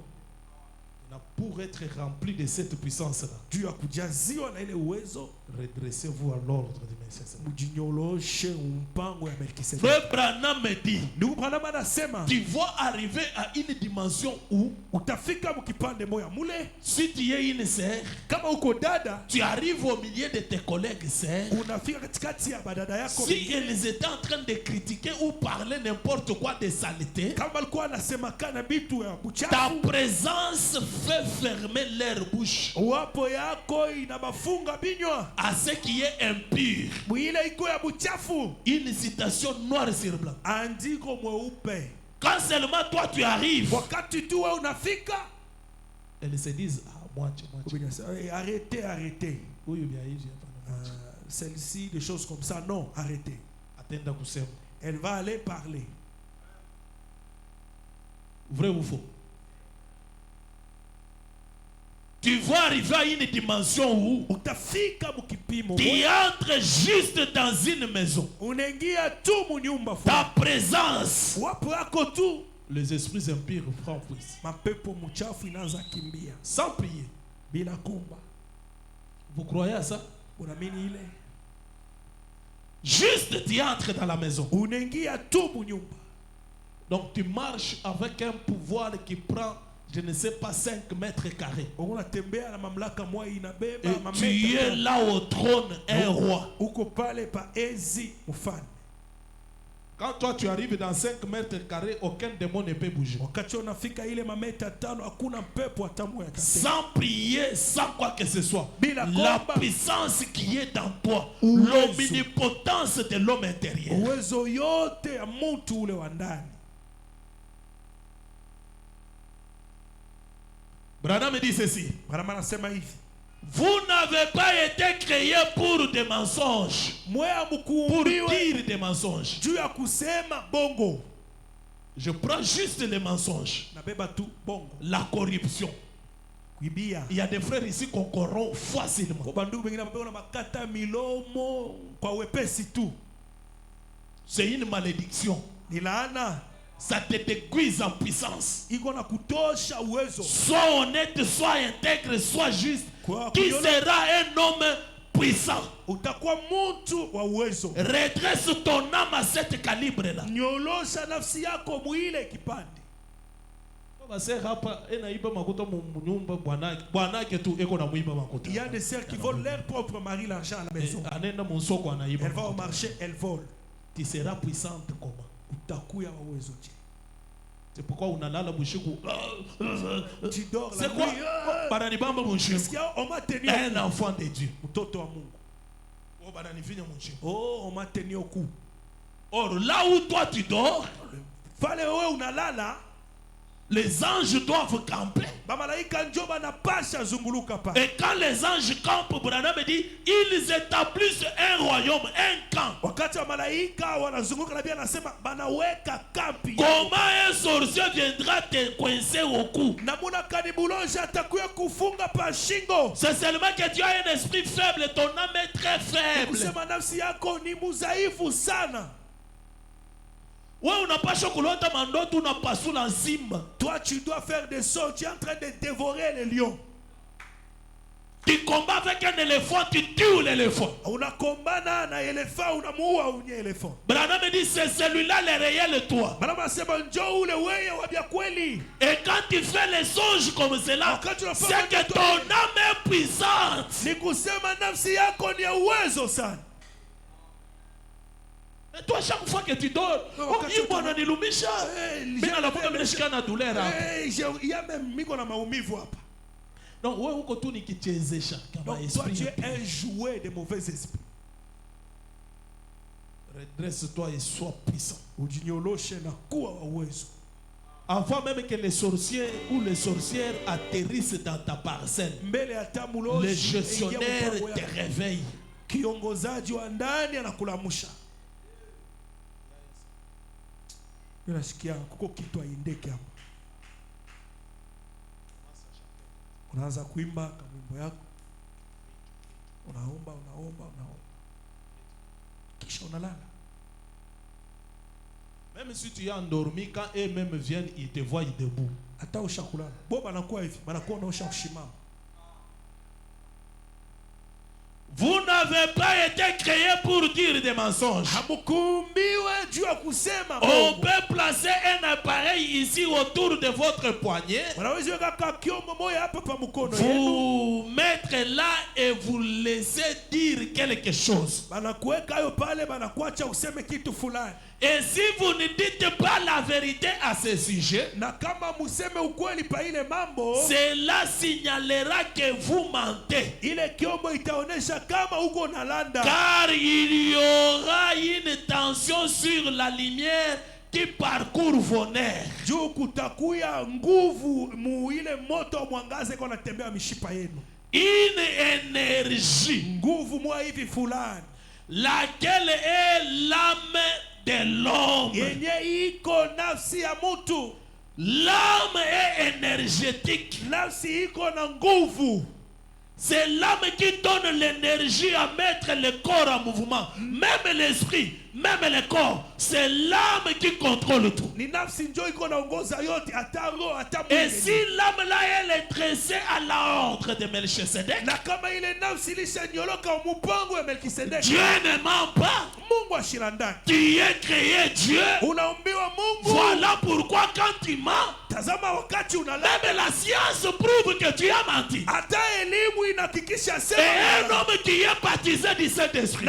Pour être rempli de cette puissance-là, Juu ya kujaziwa na ile uwezo, redressez-vous à l'ordre de Melchizedek. mujinyoloshe mpango ya Melkisedeki. Frère Branham me dit, Ndugu Branham anasema tu vas arriver à une dimension où, utafika mkipande moya mule, si tu es une sœur, kama uko dada, tu arrives au milieu de tes collègues sœurs, unafika katikati ya badada yako. si elles étaient en train de critiquer ou parler n'importe quoi de saleté, Kama alikuwa anasema kana bitu ya ta buchafu, présence fait fermer leur bouche wapo yako inabafunga binywa. à ce qui est impur. Mwile iko ya buchafu, Une citation noire sur blanc. andiko mweupe. Quand seulement toi tu arrives, Wakati tu wewe unafika, elles se disent, ah, moi, arrêtez. huyu bia hivi hapana. Celle-ci, des choses comme ça, non, arrêtez. Atenda kusema. Elle va aller parler. Vrai ou faux? Tu vas arriver à une dimension où Utafika mkipimo, tu entres juste dans une maison. unaingia tu munyumba Ta fulani, présence, wapo yako tu, les esprits impurs prennent prise. mapepo mchafu inaanza kimbia Sans prier. bila kuomba. Vous croyez à ça? Unaamini ile? Juste tu entres dans la maison. Unaingia tu munyumba. Donc tu marches avec un pouvoir qui prend, je ne sais pas, 5 mètres carrés. Unatembea na mamlaka moja inabeba Et tu es là au trône, un roi. uko pale pa ezi mfalme. Quand toi tu arrives dans 5 mètres carrés, aucun démon ne peut bouger. Wakati unafika ile mameta 5, hakuna pepo hata moja atatembea. Sans prier, sans quoi que ce soit. Bila La kuomba. puissance qui est dans toi, Uwezo. l'omnipotence de l'homme intérieur. Uwezo yote ya mtu ule wa ndani. Branham dit ceci. Branham anasema hivi, Vous n'avez pas été créé pour des mensonges, mwea pour mkuumbiwe dire des mensonges. juu ya kusema bongo. Je prends juste les mensonges. Nabeba tu bongo. La corruption. Kuibia. Il y a des frères ici qu'on corrompt facilement. Kwa bandugu wengine ambao na makata milomo kwa wepesi tu. C'est une malédiction. Ni laana. Ça te déguise en puissance. Iko na kutosha uwezo. Sois honnête, sois intègre, sois juste. Kwa Qui kuiona- sera un homme puissant? Utakuwa mtu wa uwezo. Redresse ton âme à cet calibre-là. Nyolosha nafsi yako muile kipande. Il y a des sœurs qui volent leur propre mari l'argent à la maison. Elle va au marché, elle vole. Tu seras puissante comment? Utakuya wa uwezo je. C'est pourquoi on a là la bouche. Tu dors la C'est quoi? nuit. Baranibamba mon chien. Est-ce qu'il y a- on m'a tenu Un enfant de Dieu. mtoto wa Mungu. Oh, baranifinya mon chien. Oh, on m'a tenu au cou. Or, là où toi tu dors, Fale wewe unalala, les anges doivent camper. bamalaika njo banapasha zunguluka pa. Et quand les anges campent, Branham dit, ils établissent un royaume, un camp. Wakati wa malaika wanazunguka, nabii anasema banaweka kampi. Comment un sorcier viendra te coincer au cou? Namuna kanibulonja atakuya kufunga pa shingo. C'est seulement que tu as un esprit faible, ton âme est très faible. Kusema nafsi yako ni mudhaifu sana. Wewe unapaswa kulota mandoto unapasula simba. Toi tu dois faire des sons, tu es en train de dévorer les lions. Tu combats avec un éléphant, tu tues l'éléphant. Unakombana na elefa unamuua unye elephant. Branham me dit c'est celui-là le réel toi. Branham asema njoo ule wewe wa bia kweli. Et quand tu fais les songes comme cela, c'est que ton âme est puissante. Ni kusema nafsi yako ni ya uwezo sana. Et toi chaque fois que tu dors, il bwana nilumisha. Mimi napoka mimi nashika na douleur hapa. Il y a même miko na maumivu hapa. Donc wewe uko tu nikichezesha kama esprit. Toi tu es un jouet de mauvais esprits. Redresse-toi et sois puissant. Ujinyoloshe na kuwa wa uwezo. Avant même que les sorciers ou les sorcières atterrissent dans ta parcelle, le gestionnaire te réveille. Kiongozaji wa ndani anakulamusha. Unasikia kuko kitu aindeke hapo. Unaanza kuimba kamwimbo yako. Unaomba. Kisha unalala. Même si tu es endormi, quand eux-mêmes viennent, ils te voient debout. Hata ushakulala. Bo banakuwa hivi, banakuwa unaosha kushimama. Vous n'avez pas été créé pour dire des mensonges. On peut placer un appareil ici autour de votre poignet. Vous mettre là et vous laisser dire quelque chose. Et si vous ne dites pas la vérité à ce sujet, cela signalera que vous mentez. Car il y aura une tension sur la lumière qui parcourt vos nerfs. Une énergie laquelle est l'âme de l'homme. L'âme est énergétique. C'est l'âme qui donne l'énergie à mettre le corps en mouvement. Même l'esprit, même le corps, c'est l'âme qui contrôle tout. Et si l'âme là, elle est tressée à l'ordre de Melchisedec, Dieu ne ment pas. Tu es créé Dieu. Voilà pourquoi quand tu mens, même la science prouve que tu as menti. Et un homme qui est baptisé du Saint-Esprit,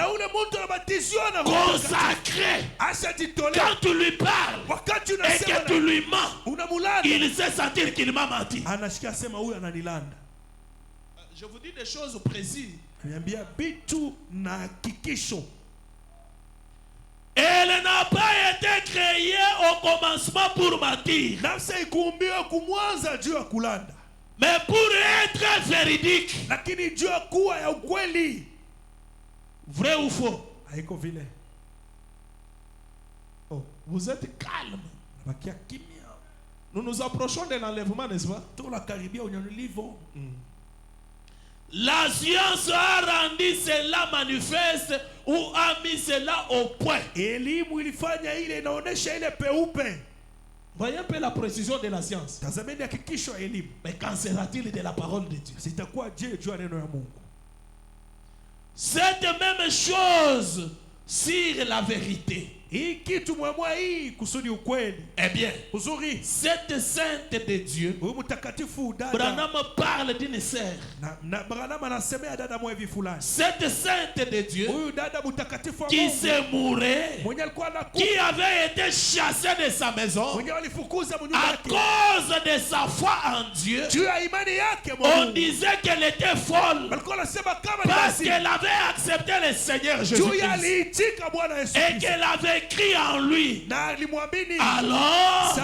consacré, quand tu lui parles et que tu lui mens, il sait sentir qu'il m'a menti. Je vous dis des choses précises. Elle n'a pas été créée au commencement pour mentir, mais pour être véridique. Vrai ou faux? Oh, vous êtes calme. Nous nous approchons de l'enlèvement, n'est-ce pas? La science a rendu cela manifeste ou a mis cela au point. Voyez un peu la précision de la science. Mais qu'en sera-t-il de la parole de Dieu? Cette même chose sur la vérité. Eh bien, cette sainte de Dieu, Branham parle d'une sœur. Cette sainte de Dieu qui s'est mourée, qui avait été chassée de sa maison à cause de sa foi en Dieu. On disait qu'elle était folle parce qu'elle avait accepté le Seigneur Jésus-Christ et qu'elle avait écrit en lui. Alors,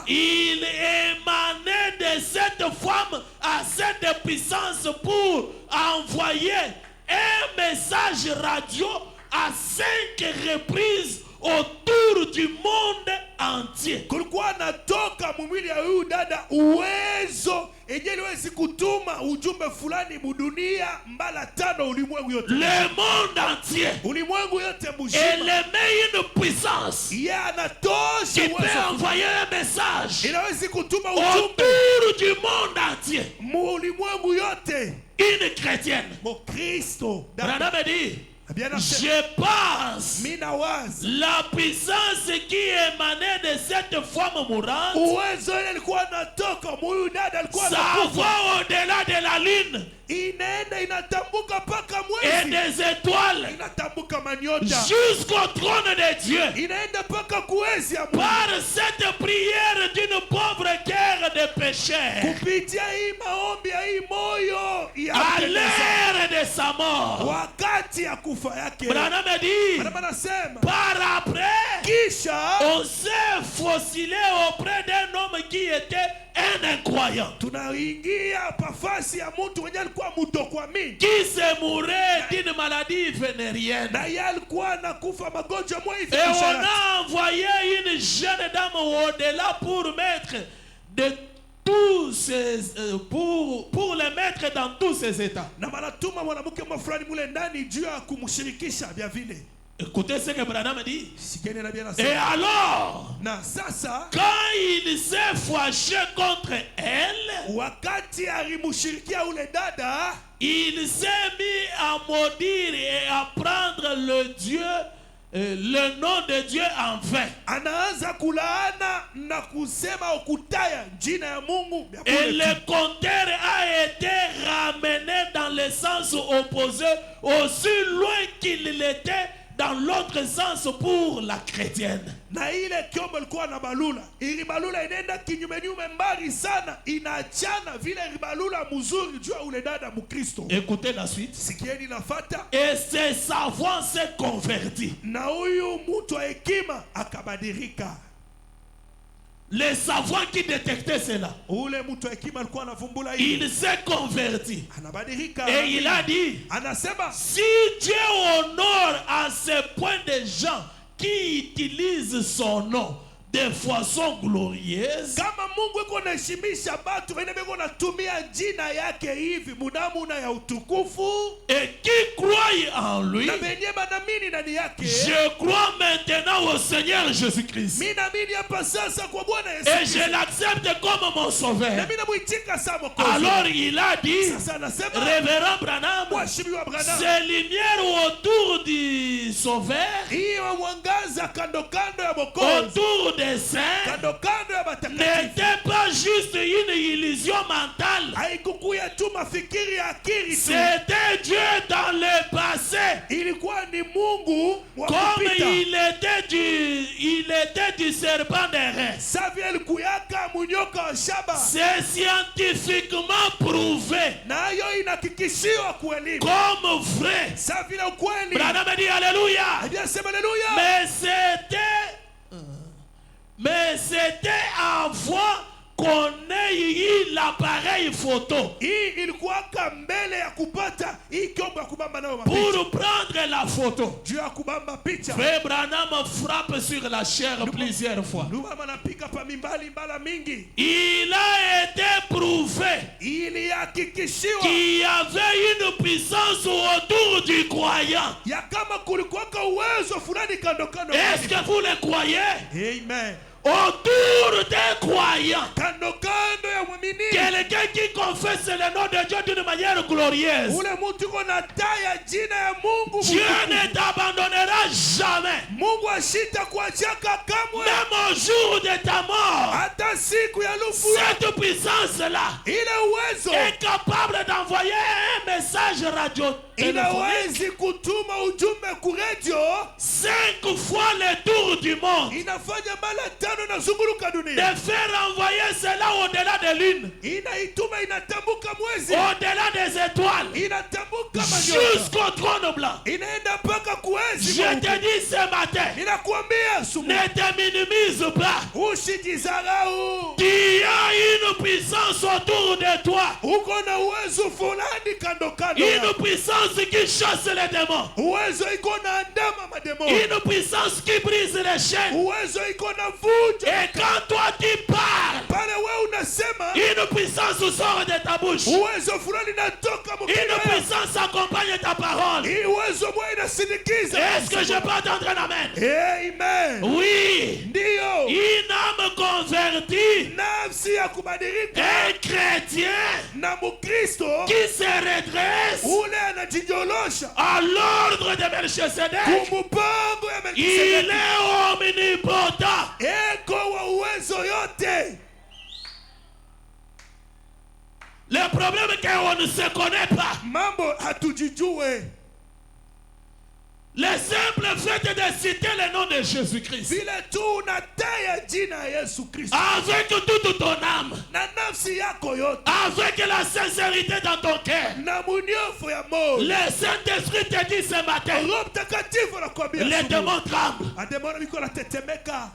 il émanait de cette femme assez de puissance pour envoyer un message radio à 5 reprises autour du monde entier. Kulikuwa natoka mwili ya huyu dada uwezo yenye liwezi kutuma ujumbe fulani mudunia mbala tano ulimwengu yote. Le monde entier. Ulimwengu yote mzima. Elle met une puissance. Yeye anatosha qui peut envoyer un message. Inawezi kutuma ujumbe autour du monde entier. Ulimwengu yote. Une chrétienne. Mon Kristo. Branham dit, je pense la puissance qui émanait de cette femme mourante, ça va au-delà de la lune et des étoiles jusqu'au trône de Dieu. Par cette prière d'une pauvre cœur de pécheurs, à l'heure de sa mort, Branham dit, par après, on s'est faucilé auprès d'un homme qui était un incroyant, qui se mourait d'une maladie vénérienne, et on a envoyé une jeune dame au-delà pour mettre de tous ces, pour les mettre dans tous ces états. Écoutez ce que Branham dit. Et alors, quand il s'est fâché contre elle, il s'est mis à maudire et à prendre le nom de Dieu en vain. Et le compteur a été ramené dans le sens opposé, aussi loin qu'il l'était dans l'autre sens pour la chrétienne. Écoutez la suite. Et ses savants s'est converti. Les savants qui détectaient cela, il s'est converti. Et il a dit, si Dieu honore à ce point des gens qui utilisent son nom de façon glorieuse, et qui croient en lui, je crois maintenant au Seigneur Jésus-Christ et je l'accepte comme mon sauveur. Alors il a dit, révérend Branham, ces lumières autour du sauveur, autour des saints, n'était pas juste une illusion mentale. C'était Dieu dans le passé. Comme il était du serpent d'airain. C'est scientifiquement prouvé comme vrai. Branham dit alléluia. Mais c'était avant qu'on ait eu l'appareil photo pour prendre la photo. Frère Branham frappe sur la chair plusieurs fois. Il a été prouvé qu'il y avait une puissance autour du croyant. Est-ce que vous le croyez? Amen. Autour des croyants, quelqu'un qui confesse le nom de Dieu d'une manière glorieuse, Dieu ne t'abandonnera jamais. Même au jour de ta mort, cette puissance-là est capable d'envoyer un message radio téléphonique 5 fois le tour du monde, de faire envoyer cela au-delà de lune, au-delà des étoiles, jusqu'au trône blanc. Je te dis ce matin, ne te minimise pas. Tu as une puissance autour de toi, une puissance puissance qui chasse les démons. Uwezo iko na ndama mademo. Une puissance qui brise les chaînes. Uwezo iko na vunja. Et quand toi tu parles, Pale wewe unasema, une puissance sort de ta bouche. uwezo fulani inatoka mkinywa. Une puissance accompagne ta parole. Hii uwezo mwe inasindikiza. Est-ce que je peux entendre un amen? Amen. Oui. Ndio. Une âme convertie, Nafsi ya kubadilika un chrétien na Mkristo qui se redresse ule anajinyorosha à l'ordre de Melchizedek. kumpango ya Il Melkisedeki. est omnipotent. Eko wa uwezo yote. Le problème est qu'on ne se connaît pas. Mambo hatujijue. Le simple fait de citer le nom de Jésus-Christ Vile tu unataya jina ya Yesu Kristo avec toute ton âme, na nafsi yako yote avec la sincérité dans ton cœur, na munyofu ya moyo, le Saint-Esprit te dit ce matin, Roho Mtakatifu anakuambia les démons tremblent. ademona biko natetemeka.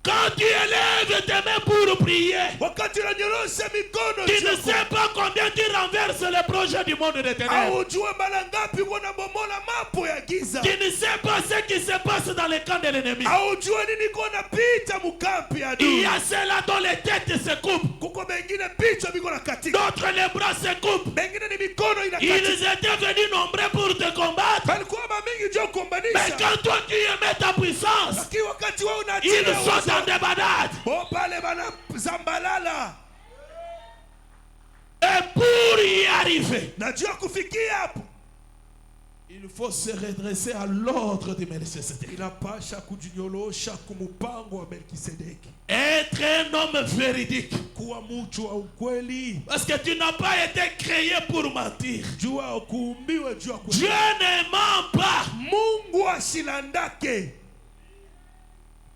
Quand tu élèves tes mains pour prier, Wakati unanyorosha mikono tu ne juu, sais pas combien tu renverses le projet du monde de ténèbres. haujue mara ngapi unabomola mapo ya giza. Tu ne sais pas ce qui se passe dans les camps de l'ennemi. Haujue nini iko napita mukampi ya Il adui. y a ceux-là dont les têtes se coupent, Kuko bengine picha biko nakatika, d'autres les bras se coupent. bengine ni mikono Ils inakatika. étaient venus nombreux pour te combattre. Balikuwa mamingi juu Mais kumbanisha, quand toi tu y mets ta puissance, lakini wakati wewe ils unaachilia sont en débandade. bo pale bana zambalala. Et pour y arriver, Najua kufikia hapo Il faut se redresser à l'ordre de Melchizedek. inapasha kujinyorosha kumupango wa Melkisedeki, être un homme véridique. kuwa mtu wa ukweli. Parce que tu n'as pas été créé pour mentir. Jua ukuumbiwe jua kwa Dieu ne ment pas. Mungu asilandake.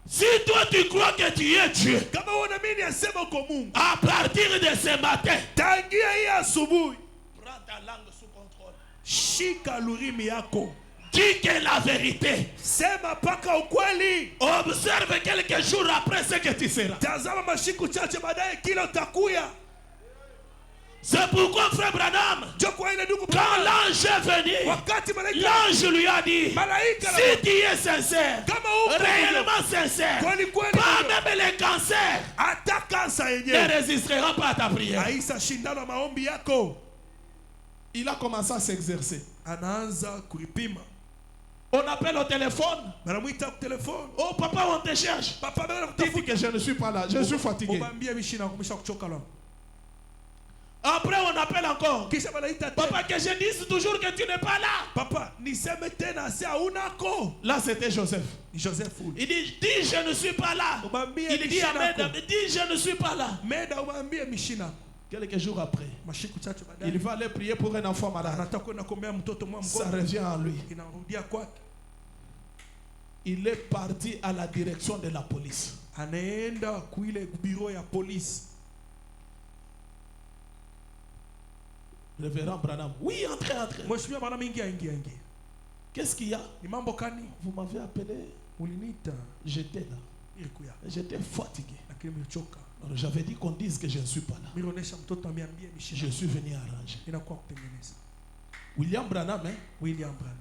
Si toi tu crois que tu es Dieu, Kama unaamini asema uko Mungu, à partir de ce matin, tangia hii asubuhi prends ta langue sous contrôle. shika lurimi yako, Dis que la vérité. sema paka ukweli. Observe quelques jours après ce que tu seras. Tazama mashiku chache baadaye kila utakuya. C'est pourquoi frère Branham, Jo kwa ile ndugu, quand l'ange est venu, wakati malaika l'ange lui a dit, malaika si tu es sincère, kama uko réellement sincère, kweli kweli, pas même les cancers hata kansa ne yenyewe résisteront pas à ta prière. haisa shindano maombi yako. Il a commencé à s'exercer. Anaanza kulipima, On appelle au téléphone. banamwita ku telefoni, Oh papa, on te cherche. papa bana Il dit kutafuta, que je ne suis pas là, je suis fatigué. ubambie mishina kumesha kuchoka leo. Après on appelle encore. Kisha banaita tena, Papa, que je dise toujours que tu n'es pas là. papa niseme tena si haunako. Là, c'était Joseph. Ni Joseph huyu. Il dit, dis je ne suis pas là. Ubambie Il dit à mishina Meda, yako. dis je ne suis pas là. Meda ubambie mishina. Quelques jours après, Mashiku chache il baadaye va aller prier pour un enfant malade. anataka kwenda kuombea mtoto mwa Ça mgonjwa, revient à lui. inarudia kwake. Il est parti à la direction de la police. Anaenda kuile biro ya polisi. Révérend Branham. Oui, entrez, entrez. Mheshimiwa bana mingia ingia. Qu'est-ce qu'il y a? Ni mambo kani? Vous m'avez appelé. Uliniita J'étais là. ilikuya. J'étais fatigué. Lakini nimechoka. Alors, j'avais dit qu'on dise que je ne suis pas là. Nilionyesha mtoto amiambie Je mishina. suis venu arranger. Inakuwa kutengeneza. William Branham, hein, William Branham.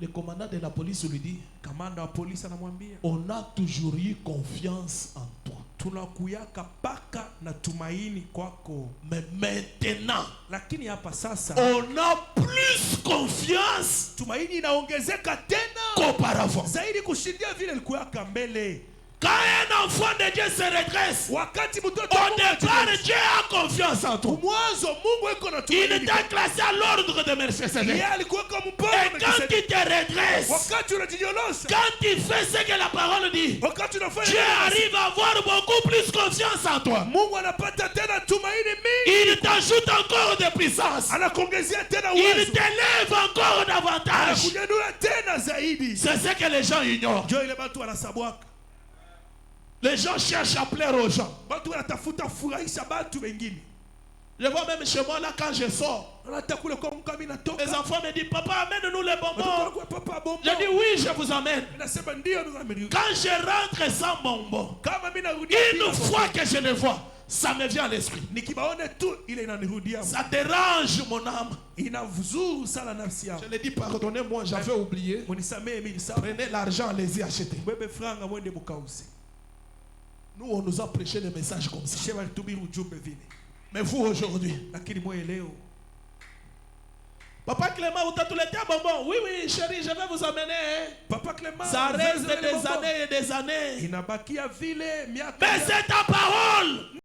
le commandant de la police lui dit, Kamanda wa polisi anamwambia, on a toujours eu confiance en toi. tunakuyaka paka na tumaini kwako. Mais maintenant, Lakini hapa sasa on a plus confiance tumaini inaongezeka tena qu'auparavant. zaidi kushindia vile ilikuyaka mbele. Quand un enfant de Dieu se redresse, Wakati mtoto au wa Mungu départ, anajifunza, Dieu a confiance en toi. mwanzo Mungu iko na Il tumaini. t'a classé à l'ordre de Melchizedek. Yeye alikuweka Et mpango quand na tu te redresses, wakati unajinyolosha, quand tu fais ce que la parole dit, wakati unafanya Dieu nini, arrive à avoir beaucoup plus confiance en toi. Mungu anapata tena tumaini mingi, Il t'ajoute encore de puissance. anakuongezea tena Il uwezo, t'élève encore davantage. anakunyanyua tena zaidi. C'est ce que les gens ignorent. Ndio ile watu wanasabwaka, Les gens cherchent à plaire aux gens. watu wanatafuta furahisha watu wengine. Je vois même chez moi là quand je sors, Hata kule kwa mkami les natoka, enfants me disent, papa, amène-nous les watoto bonbons. wanakuwa papa bombo. Je dis oui, je vous amène. Nasema ndio mimi. Quand je rentre sans bonbon, Kama mimi narudia une fois que je le vois, ça me vient à l'esprit. Nikibaone tu ile inanirudia. Ça dérange mon âme. Inavuzuru sana nafsi yangu. Je l'ai dit, pardonnez-moi, j'avais oublié. Munisamee mimi sana. Prenez l'argent, allez-y acheter. Bebe franga mwende mukauze. Nous, on nous a prêché des messages comme ça. Sheba tubiri ujumbe vile. Mais vous, aujourd'hui, Lakini mwe leo. Papa Clément, vous t'as bonbon. Oui, oui, chérie, je vais vous amener. Papa Clément, ça reste des années et des années. Inabakia vile miaka. Mais c'est ta parole.